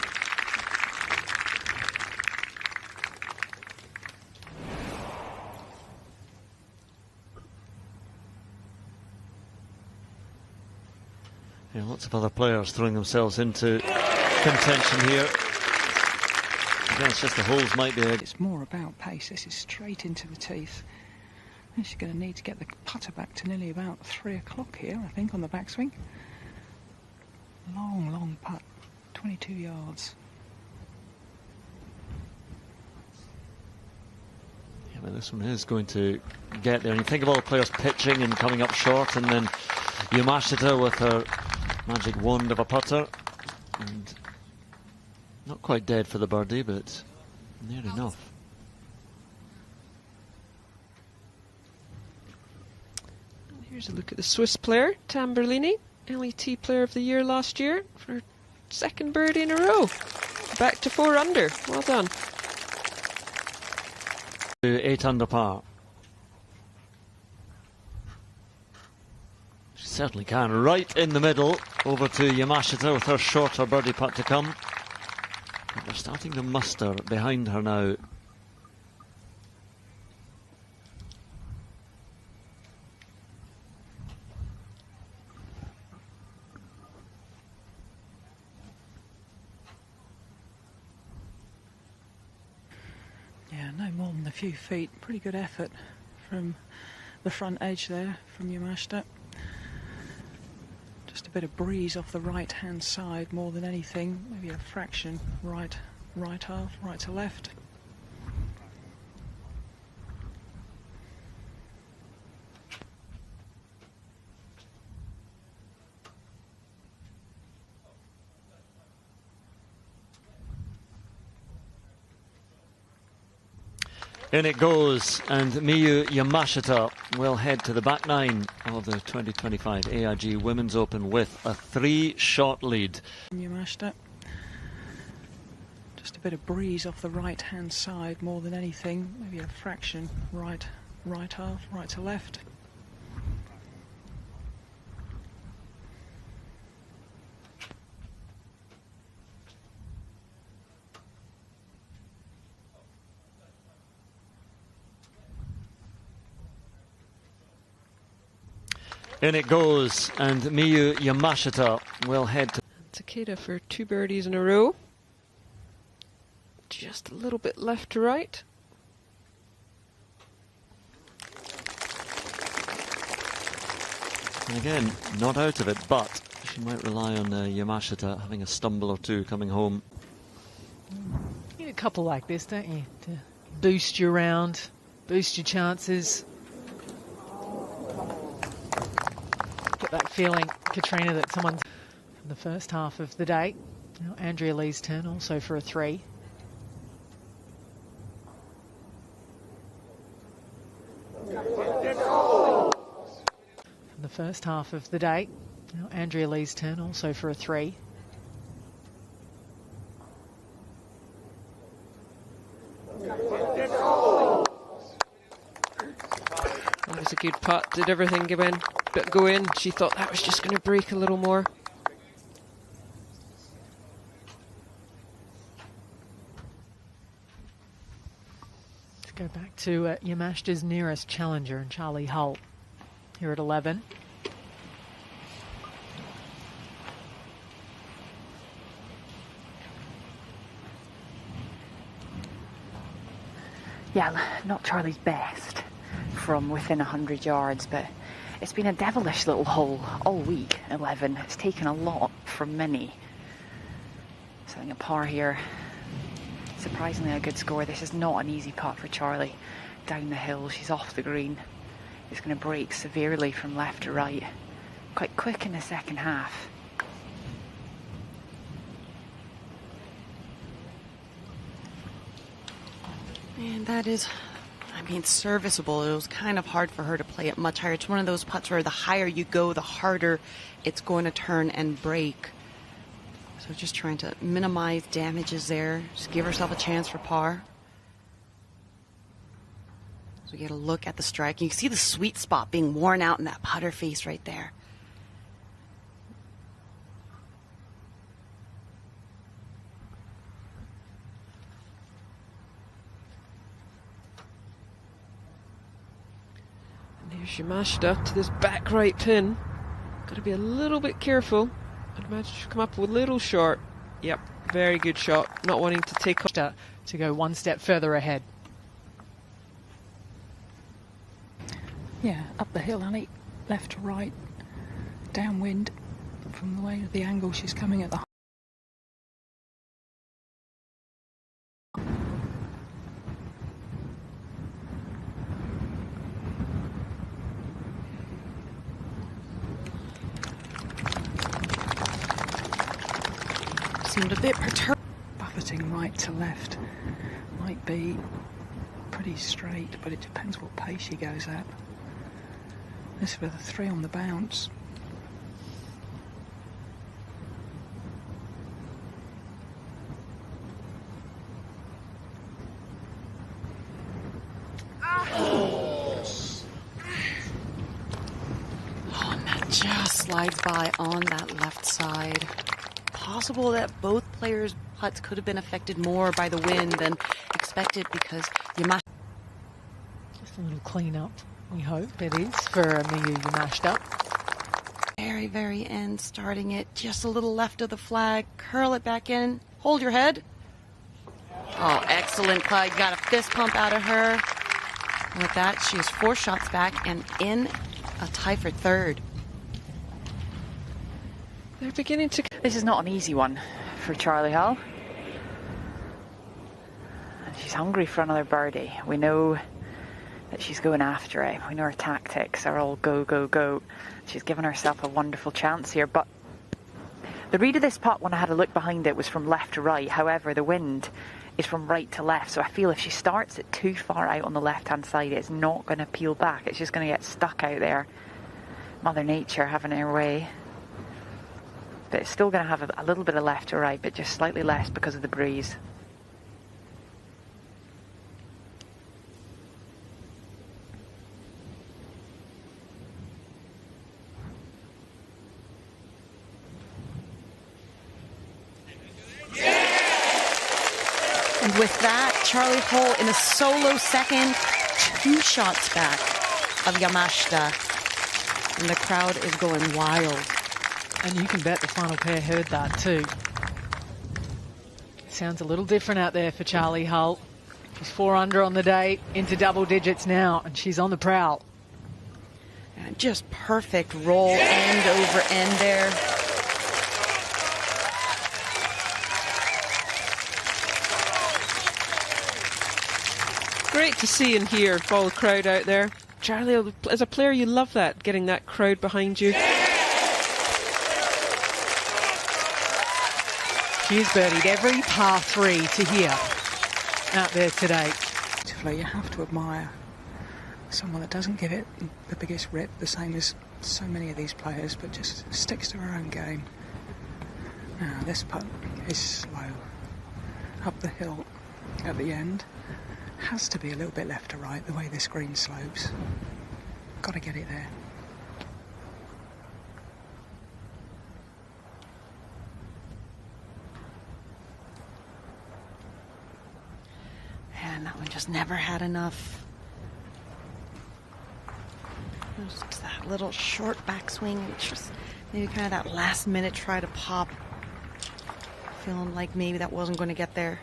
Yeah, lots of other players throwing themselves into contention here. Again, it's just the holes might be. It's more about pace. This is straight into the teeth. And she's going to need to get the putter back to nearly about 3 o'clock here, I think, on the backswing. Long, long putt. 22 yards. Yeah, but this one is going to get there. And you think of all the players pitching and coming up short, and then Yamashita with her magic wand of a putter. And not quite dead for the birdie, but near enough. Here's a look at the Swiss player, Tamberlini, LET Player of the Year last year for her second birdie in a row. Back to 4 under. Well done. 8 under par. She certainly can. Right in the middle, over to Yamashita with her shorter birdie putt to come. But they're starting to muster behind her now. Yeah, no more than a few feet. Pretty good effort from the front edge there from Yamashita. Just a bit of breeze off the right-hand side more than anything. Maybe a fraction right half, right to left. In it goes, and Miyu Yamashita will head to the back nine of the 2025 AIG Women's Open with a 3-shot lead. Yamashita. Just a bit of breeze off the right-hand side more than anything. Maybe a fraction right half, right to left. In it goes, and Miyu Yamashita will head to... Takeda for 2 birdies in a row. Just a little bit left to right. And again, not out of it, but she might rely on Yamashita having a stumble or two coming home. You need a couple like this, don't you? To boost your round, boost your chances. Get that feeling, Katrina, that someone's in the first half of the day. Now Andrea Lee's turn also for a 3. In the first half of the day. Now Andrea Lee's turn also for a 3. That was a good putt. Did everything go in? She thought that was just going to break a little more. Let's go back to Yamashita's nearest challenger, and Charlie Hull, here at 11. Yeah, not Charlie's best from within 100 yards, but it's been a devilish little hole all week, 11. It's taken a lot from Minnie. So I think a par here. Surprisingly a good score. This is not an easy putt for Charlie. Down the hill, she's off the green. It's going to break severely from left to right. Quite quick in the second half. And that is, I mean, serviceable. It was kind of hard for her to play it much higher. It's one of those putts where the higher you go, the harder it's going to turn and break. So just trying to minimize damages there. Just give herself a chance for par. So we get a look at the strike. You can see the sweet spot being worn out in that putter face right there. There's Yamashita to this back right pin. Got to be a little bit careful. I'd imagine she'll come up a little short. Yep, very good shot. Not wanting to take off. To go one step further ahead. Yeah, up the hill, Annie. Left to right. Downwind from the way of the angle she's coming at the... Seemed a bit perturbed. Buffeting right to left. Might be pretty straight, but it depends what pace she goes at. This with a 3 on the bounce. Oh, and that just slides by on that left side. Possible that both players' putts could have been affected more by the wind than expected because Yamashita. Just a little clean up, we hope it is, for Miyu Yamashita. Very, very end, starting it just a little left of the flag. Curl it back in. Hold your head. Oh, excellent putt. You got a fist pump out of her. And with that, she is 4 shots back and in a tie for third. They're beginning to... This is not an easy one for Charlie Hull. And she's hungry for another birdie. We know that she's going after it. We know her tactics are all go, go, go. She's given herself a wonderful chance here. But the read of this putt, when I had a look behind it, was from left to right. However, the wind is from right to left. So I feel if she starts it too far out on the left-hand side, it's not going to peel back. It's just going to get stuck out there. Mother Nature having her way. But it's still going to have a little bit of left to right, but just slightly less because of the breeze. And with that, Charlie Hull in a solo second, 2 shots back of Yamashita. And the crowd is going wild. And you can bet the final pair heard that too. Sounds a little different out there for Charlie Hull. She's 4 under on the day, into double digits now, and she's on the prowl. And just perfect roll, end over end there. Great to see and hear all the crowd out there. Charlie, as a player, you love that, getting that crowd behind you. She's birdied every par 3 to here out there today. You have to admire someone that doesn't give it the biggest rip, the same as so many of these players, but just sticks to her own game. Now, this putt is slow. Up the hill at the end. Has to be a little bit left to right, the way this green slopes. Got to get it there. And that one just never had enough. Just that little short backswing, and just maybe kind of that last minute try to pop. Feeling like maybe that wasn't going to get there.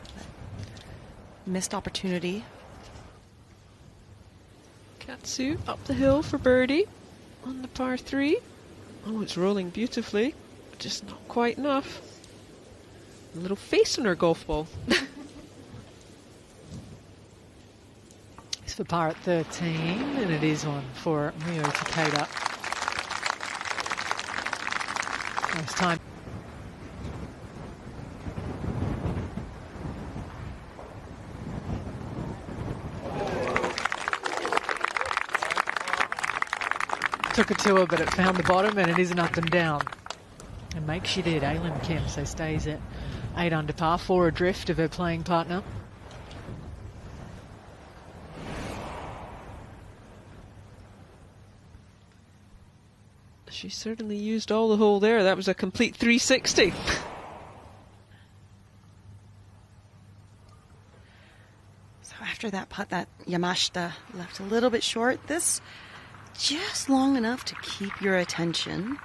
Missed opportunity. Katsu up the hill for birdie on the par 3. Oh, it's rolling beautifully, but just not quite enough. A little face on her golf ball. It's for par at 13, and it is one for Rio Takeda. First time. Took it to her, but it found the bottom, and it is an up and down. And make she did, Ailin Kim, so stays at 8 under par, 4 adrift of her playing partner. She certainly used all the hole there. That was a complete 360. So after that putt, that Yamashita left a little bit short. This just long enough to keep your attention.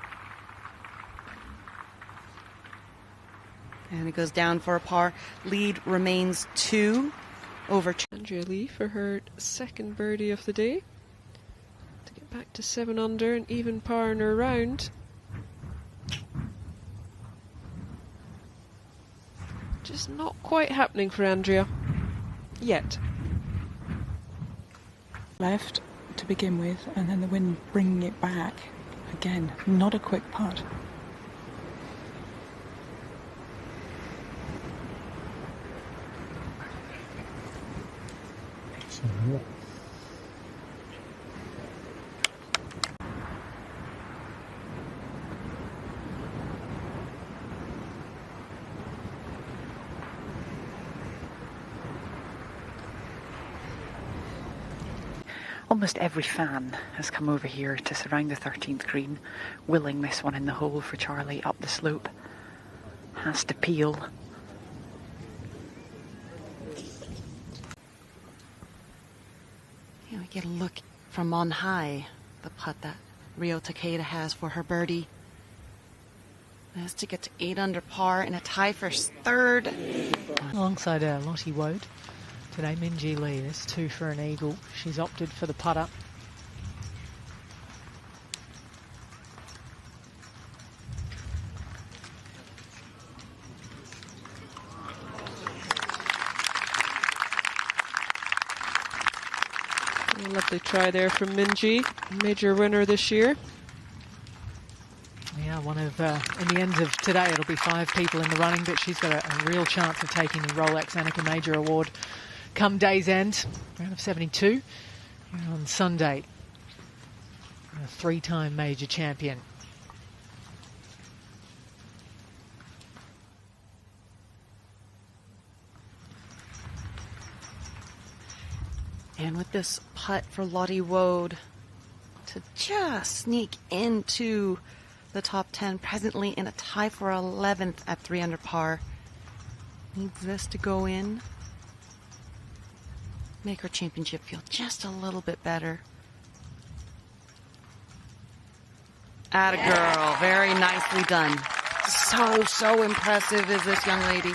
And it goes down for a par. Lead remains 2 over Andrea Lee for her second birdie of the day. To get back to 7 under and even par in her round. Just not quite happening for Andrea. Yet. Left to begin with, and then the wind bringing it back. Again, not a quick putt. Almost every fan has come over here to surround the 13th green, willing this one in the hole for Charlie up the slope. Has to peel. Yeah, we get a look from on high, the putt that Rio Takeda has for her birdie. That's to get to 8 under par in a tie for third. Alongside Lottie Woad today, Minjee Lee. There's 2 for an eagle. She's opted for the putter. A lovely try there from Minjee, major winner this year. Yeah, one of, in the end of today, it'll be 5 people in the running, but she's got a real chance of taking the Rolex Annika Major Award come day's end, round of 72, on Sunday. A 3-time major champion. And with this putt for Lottie Woad to just sneak into the top 10, presently in a tie for 11th at 3 under par. Needs this to go in. Make her championship feel just a little bit better. Atta girl, very nicely done. So impressive is this young lady.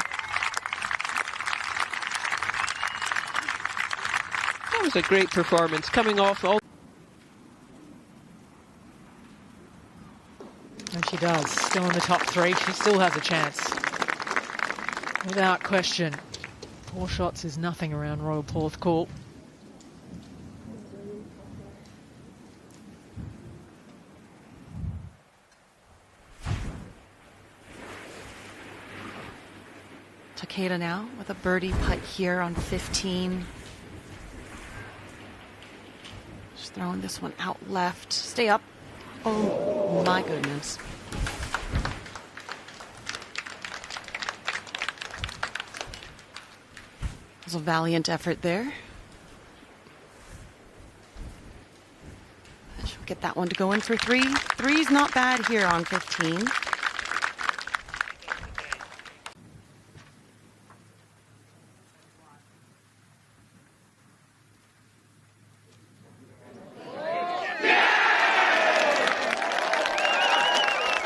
That was a great performance, coming off all. And she does. Still in the top 3. She still has a chance. Without question. 4 shots is nothing around Royal Porthcawl. Takeda now with a birdie putt here on 15. Just throwing this one out left. Stay up. Oh my goodness. It was a valiant effort there. She'll get that one to go in for 3. 3's not bad here on 15.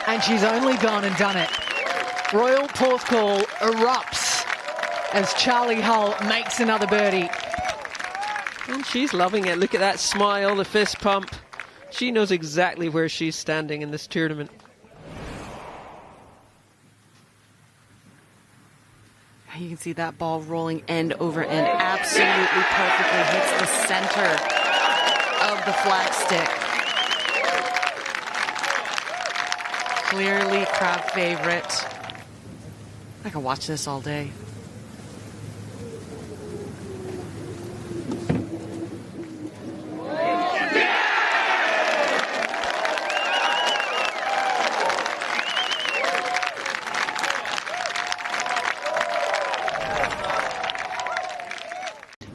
And she's only gone and done it. Royal Porthcawl erupts as Charlie Hull makes another birdie. And she's loving it. Look at that smile, the fist pump. She knows exactly where she's standing in this tournament. You can see that ball rolling end over end. Absolutely perfectly hits the center of the flagstick. Clearly crowd favorite. I can watch this all day.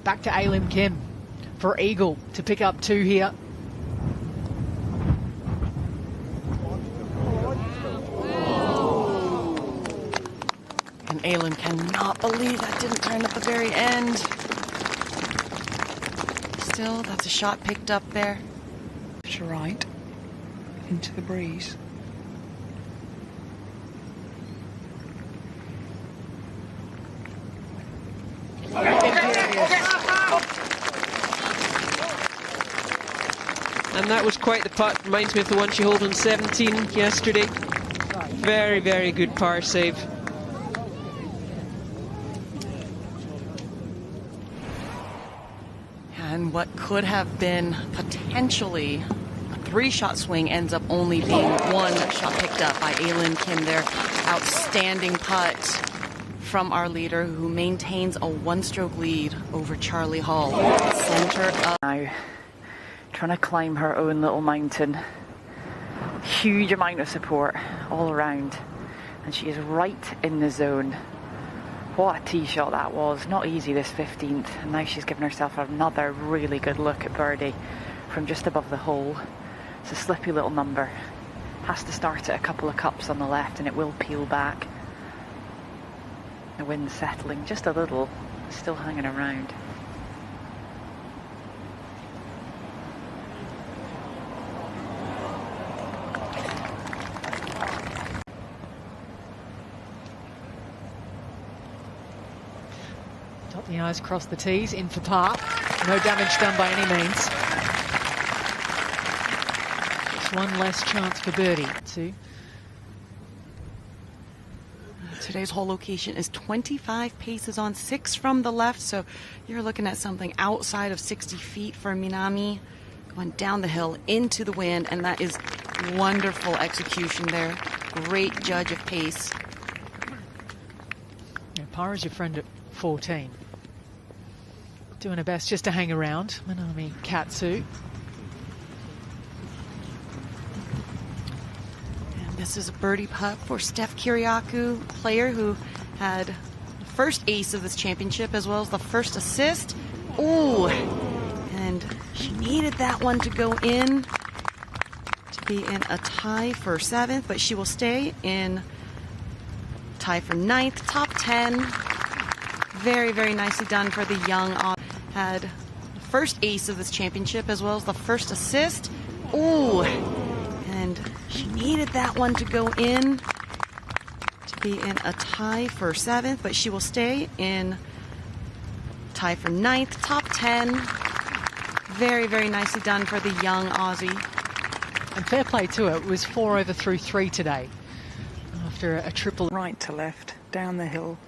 Back to Alim Kim for eagle to pick up 2 here. And Alim cannot believe that didn't turn at the very end. Still, that's a shot picked up there. To right, into the breeze. And that was quite the putt. Reminds me of the one she held on 17 yesterday. Very, very good par save. And what could have been potentially a 3-shot swing ends up only being 1 shot picked up by Alim Kim there. Outstanding putt from our leader, who maintains a 1-stroke lead over Charlie Hull. Center up. Now, trying to climb her own little mountain. Huge amount of support all around. And she is right in the zone. What a tee shot that was. Not easy, this 15th. And now she's given herself another really good look at birdie. from just above the hole. It's a slippy little number. Has to start at a couple of cups on the left and it will peel back. The wind's settling just a little, still hanging around. Dot the I's, cross the T's, in for par. No damage done by any means. Just one less chance for birdie. Today's hole location is 25 paces on, 6 from the left, so you're looking at something outside of 60 feet for Minami, going down the hill into the wind, and that is wonderful execution there. Great judge of pace. Yeah, par is your friend at 14. Doing her best just to hang around. Minami Katsu. This is a birdie putt for Steph Kiriakou, player who had the first ace of this championship as well as the first assist. Ooh, and she needed that one to go in to be in a tie for 7th, but she will stay in tie for 9th, top 10. Very, very nicely done for the young. Had the first ace of this championship as well as the first assist. Ooh, and she needed that one to go in to be in a tie for 7th, but she will stay in tie for 9th, top 10. Very, very nicely done for the young Aussie. And fair play to her. It was 4 over through 3 today after a triple. Right to left, down the hill.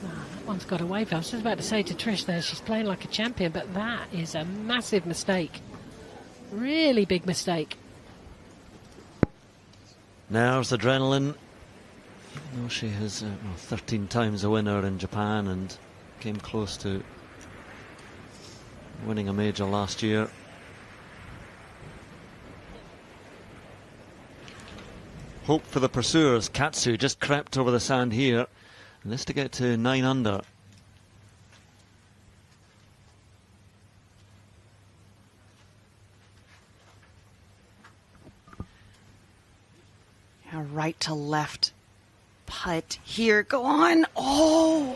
That one's got away from. I was just about to say to Trish there, she's playing like a champion, but that is a massive mistake. Really big mistake. Nerves, adrenaline. Even though she has 13 times a winner in Japan and came close to winning a major last year. Hope for the pursuers. Katsu just crept over the sand here. And this to get to 9 under. A right to left putt here. Go on. Oh!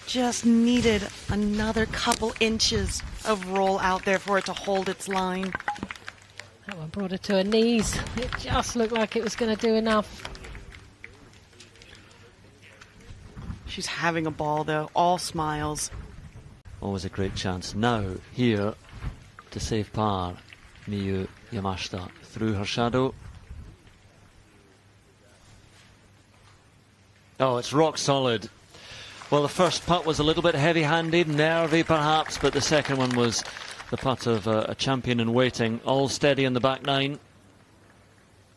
Just needed another couple inches of roll out there for it to hold its line. That one brought her to her knees. It just looked like it was going to do enough. She's having a ball, though. All smiles. Always a great chance. Now, here, to save par, Miyu Yamashita through her shadow. Oh, it's rock solid. Well, the first putt was a little bit heavy-handed, nervy perhaps, but the second one was the putt of a champion in waiting. All steady in the back 9.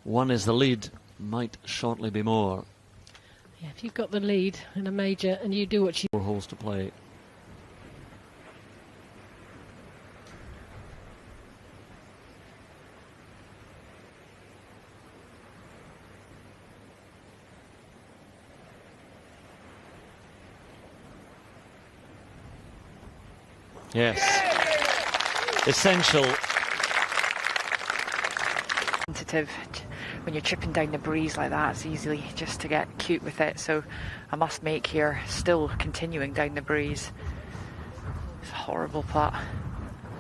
1 is the lead. Might shortly be more. Yeah, if you've got the lead in a major and you do what you... 4 holes to play. Yes. Essential. Sensitive. When you're chipping down the breeze like that, it's easy just to get cute with it. So I must make here, still continuing down the breeze. It's a horrible putt.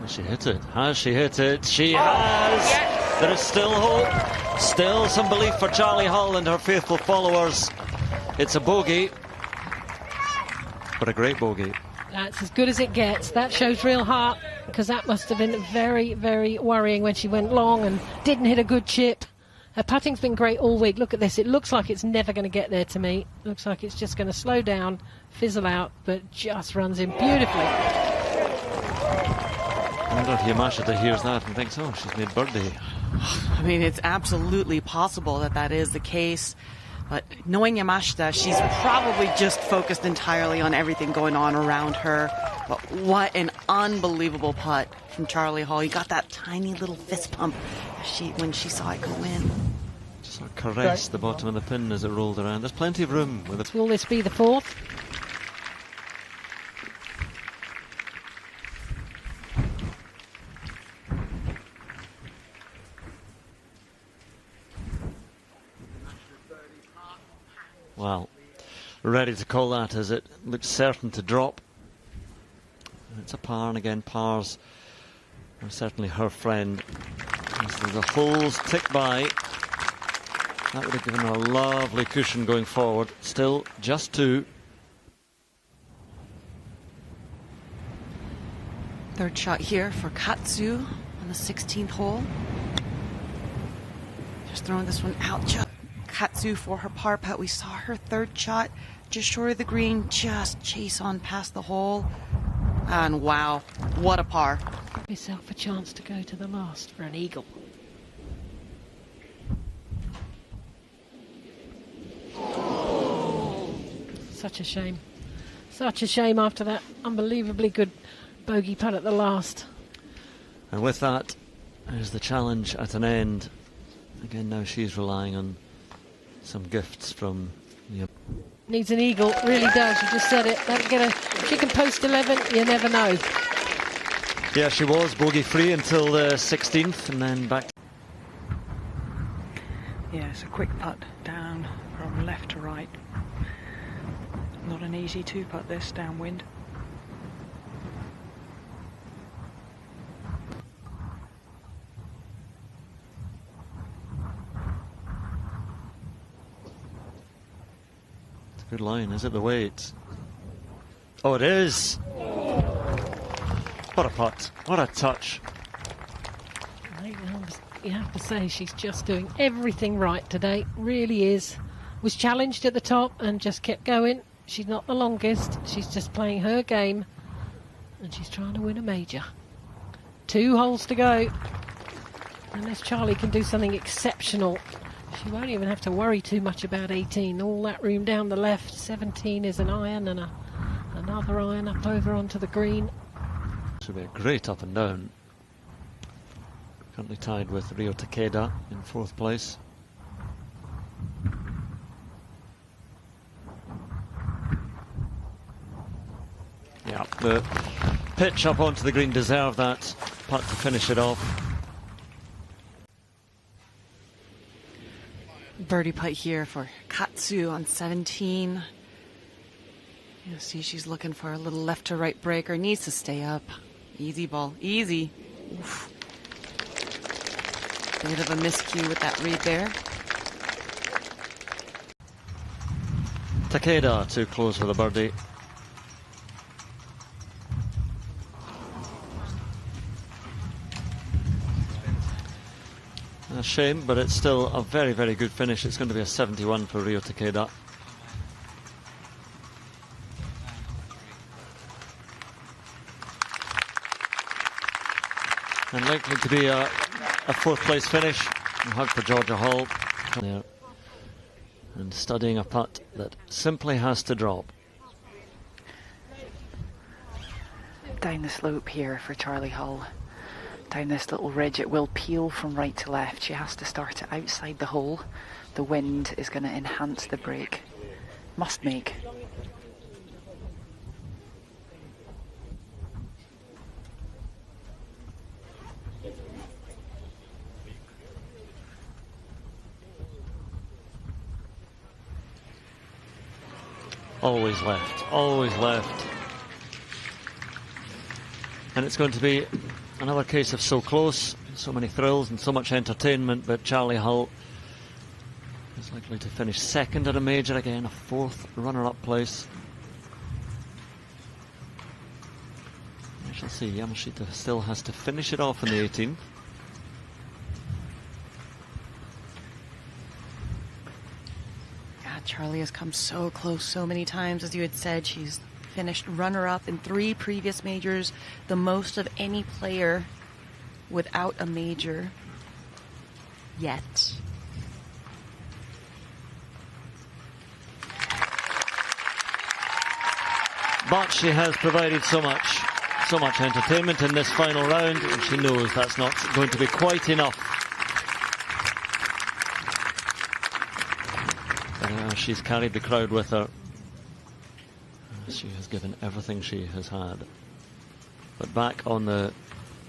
Has she hit it? Has she hit it? She has! Yes. There is still hope. Still some belief for Charlie Hull and her faithful followers. It's a bogey. But a great bogey. That's as good as it gets. That shows real heart, because that must have been very, very worrying when she went long and didn't hit a good chip. Her putting's been great all week. Look at this. It looks like it's never going to get there to me. Looks like it's just going to slow down, fizzle out, but just runs in beautifully. I wonder if Yamashita hears that and thinks, oh, she's made birdie. I mean, it's absolutely possible that that is the case. But knowing Yamashita, she's probably just focused entirely on everything going on around her. But what an unbelievable putt from Charlie Hall. You got that tiny little fist pump when she saw it go in. Just sort of caressed the bottom of the pin as it rolled around. There's plenty of room. With Will this be the 4th? Well, ready to call that as it looks certain to drop. It's a par, and again, pars are certainly her friend. As the holes tick by, that would have given her a lovely cushion going forward. Still just 2. Third shot here for Katsu on the 16th hole. Just throwing this one out. Katsu for her par putt. We saw her third shot just short of the green, just chase on past the hole. And wow, what a par. Yourself a chance to go to the last for an eagle. Such a shame. Such a shame after that unbelievably good bogey putt at the last. And with that is the challenge at an end. Again, now she's relying on some gifts from the... Needs an eagle, really does. You just said it. That'll get her. She can post 11. You never know. Yeah, she was bogey free until the 16th, and then back. Yeah, it's a quick putt down from left to right. Not an easy 2-putt this, downwind. It's a good line, is it the weight? Oh, it is! What a putt, what a touch. You have to say she's just doing everything right today, really is. Was challenged at the top and just kept going. She's not the longest, she's just playing her game and she's trying to win a major. 2 holes to go. Unless Charlie can do something exceptional, she won't even have to worry too much about 18. All that room down the left. 17 is an iron and another iron up over onto the green. This would be a great up and down. Currently tied with Rio Takeda in 4th place. Yeah, the pitch up onto the green deserved that putt to finish it off. Birdie putt here for Katsu on 17. You'll see she's looking for a little left to right breaker. Needs to stay up. Easy ball. Easy. Oof. Bit of a miscue with that read there. Takeda to close with a birdie. A shame, but it's still a very, very good finish. It's going to be a 71 for Rio Takeda. And likely to be a 4th place finish. A hug for Georgia Hall. There. And studying a putt that simply has to drop. Down the slope here for Charlie Hull. Down this little ridge, it will peel from right to left. She has to start it outside the hole. The wind is going to enhance the break. Must make. Always left, always left. And it's going to be another case of so close, so many thrills and so much entertainment, but Charlie Hull is likely to finish 2nd at a major again, a 4th runner-up place. I shall see, Yamashita still has to finish it off in the 18th. Charlie has come so close so many times. As you had said, she's finished runner-up in 3 previous majors, the most of any player without a major yet. But she has provided so much entertainment in this final round, and she knows that's not going to be quite enough. She's carried the crowd with her. She has given everything she has had. But back on the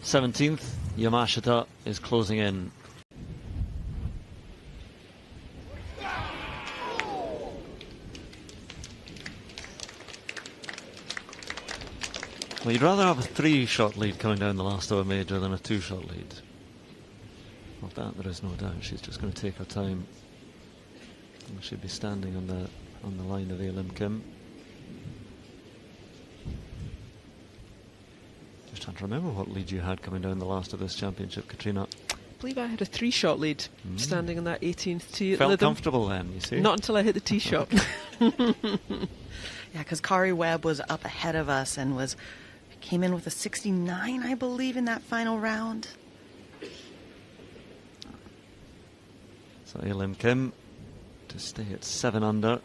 17th, Yamashita is closing in. Well, you'd rather have a 3-shot lead coming down the last of a major than a 2-shot lead. Of that there is no doubt. She's just going to take her time. And she'll be standing on the line of Lim Kim. Just trying to remember what lead you had coming down the last of this championship, Katrina. I believe I had a 3-shot lead standing on that 18th tee at Felt Lytham. Comfortable then, you see? Not until I hit the tee shot. Yeah, because Kari Webb was up ahead of us and came in with a 69, I believe, in that final round. So Lim Kim to stay at 7 under.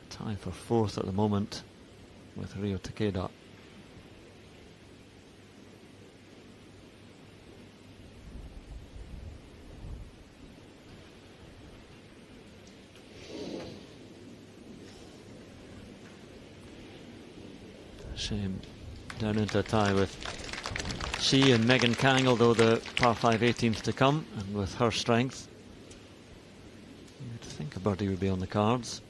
Tie for 4th at the moment with Rio Takeda. Shame down into a tie with she and Megan Kang, although the par 5 18th to come, and with her strength you'd think a birdie would be on the cards.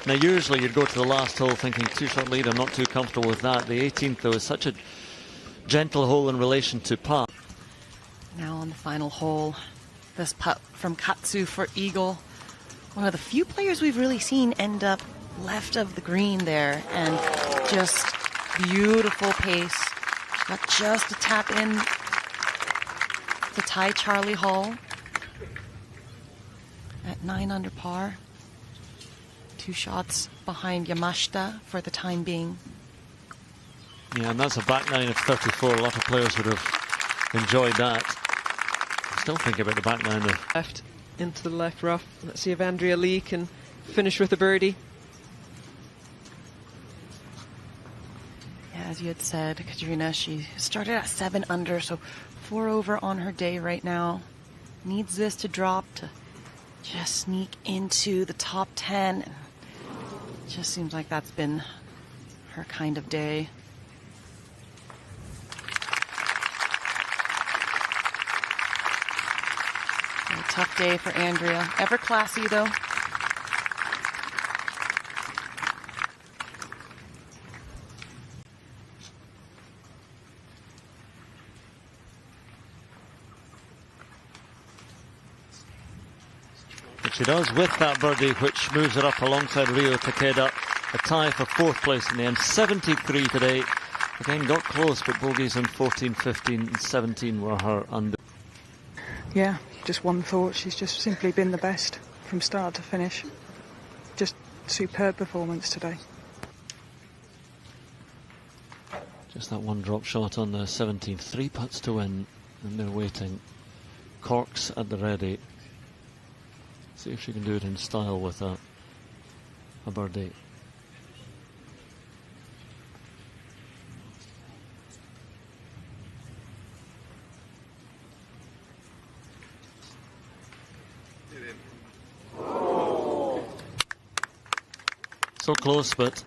Now usually you'd go to the last hole thinking 2-shot lead, I'm not too comfortable with that. The 18th though is such a gentle hole in relation to par. Now on the final hole, this putt from Katsu for eagle. One of the few players we've really seen end up left of the green there, and just beautiful pace. Got just a tap in to tie Charlie Hall at 9 under par. 2 shots behind Yamashita for the time being. Yeah, and that's a back nine of 34. A lot of players would have enjoyed that. Still thinking about the back nine of Left into the left rough. Let's see if Andrea Lee can finish with a birdie. Yeah, as you had said, Katrina, she started at 7 under, so 4 over on her day right now. Needs this to drop to just sneak into the top 10. It just seems like that's been her kind of day. A tough day for Andrea. Ever classy, though. But she does with that birdie, which moves her up alongside Rio Takeda. A tie for 4th place in the end. 73 today. Again, got close, but bogeys on 14, 15 and 17 were her under. Yeah, just one thought. She's just simply been the best from start to finish. Just superb performance today. Just that one drop shot on the 17th. 3 putts to win, and they're waiting. Corks at the ready. See if she can do it in style with a birdie. So close, but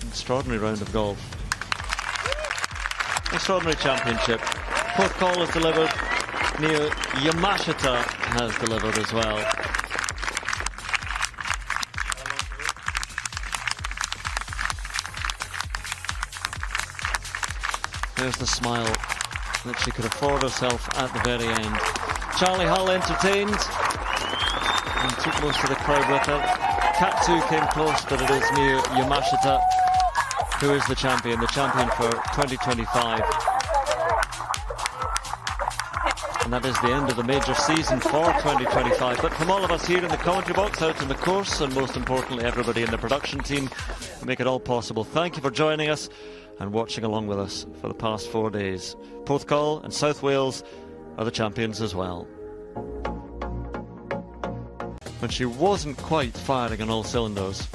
extraordinary round of golf. Extraordinary championship. 4th call is delivered. Mio Yamashita has delivered as well. There's the smile that she could afford herself at the very end. Charlie Hull entertained and took most of the crowd with her. Katsu came close, but it is Mio Yamashita who is the champion for 2025. And that is the end of the major season for 2025. But from all of us here in the commentary box, out in the course, and most importantly everybody in the production team who make it all possible, thank you for joining us and watching along with us for the past 4 days. Porthcawl and South Wales are the champions as well. When she wasn't quite firing on all cylinders,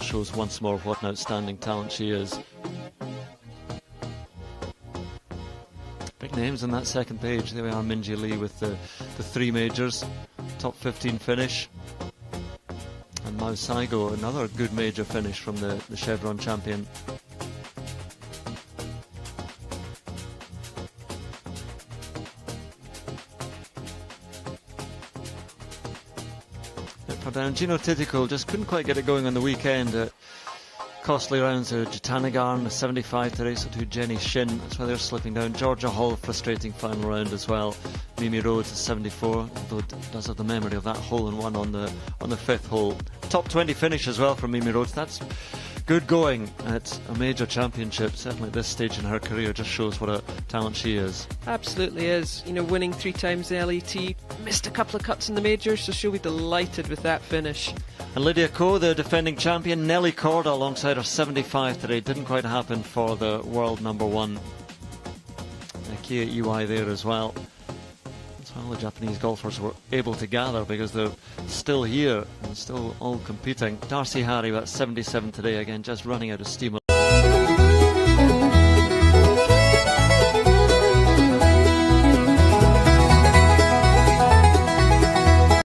shows once more what an outstanding talent she is. Big names on that second page. There we are, Minjee Lee with the 3 majors, top 15 finish. And Mao Saigo, another good major finish from the Chevron champion. her down. Gino Titico just couldn't quite get it going on the weekend. Costly rounds to Jitanagarn, 75 today, so to Jenny Shin. That's why they're slipping down. Georgia Hall, frustrating final round as well. Mimi Rhodes is 74, although it does have the memory of that hole in one on the fifth hole. Top 20 finish as well from Mimi Rhodes. That's good going at a major championship. Certainly at this stage in her career just shows what a talent she is. Absolutely is. You know, winning 3 times the LET, missed a couple of cuts in the majors, so she'll be delighted with that finish. And Lydia Ko, the defending champion, Nelly Korda alongside her 75 today. Didn't quite happen for the world number 1. Kia Iwai there as well. That's why all the Japanese golfers were able to gather, because they're still here and still all competing. Darcy Harry at 77 today, again just running out of steam.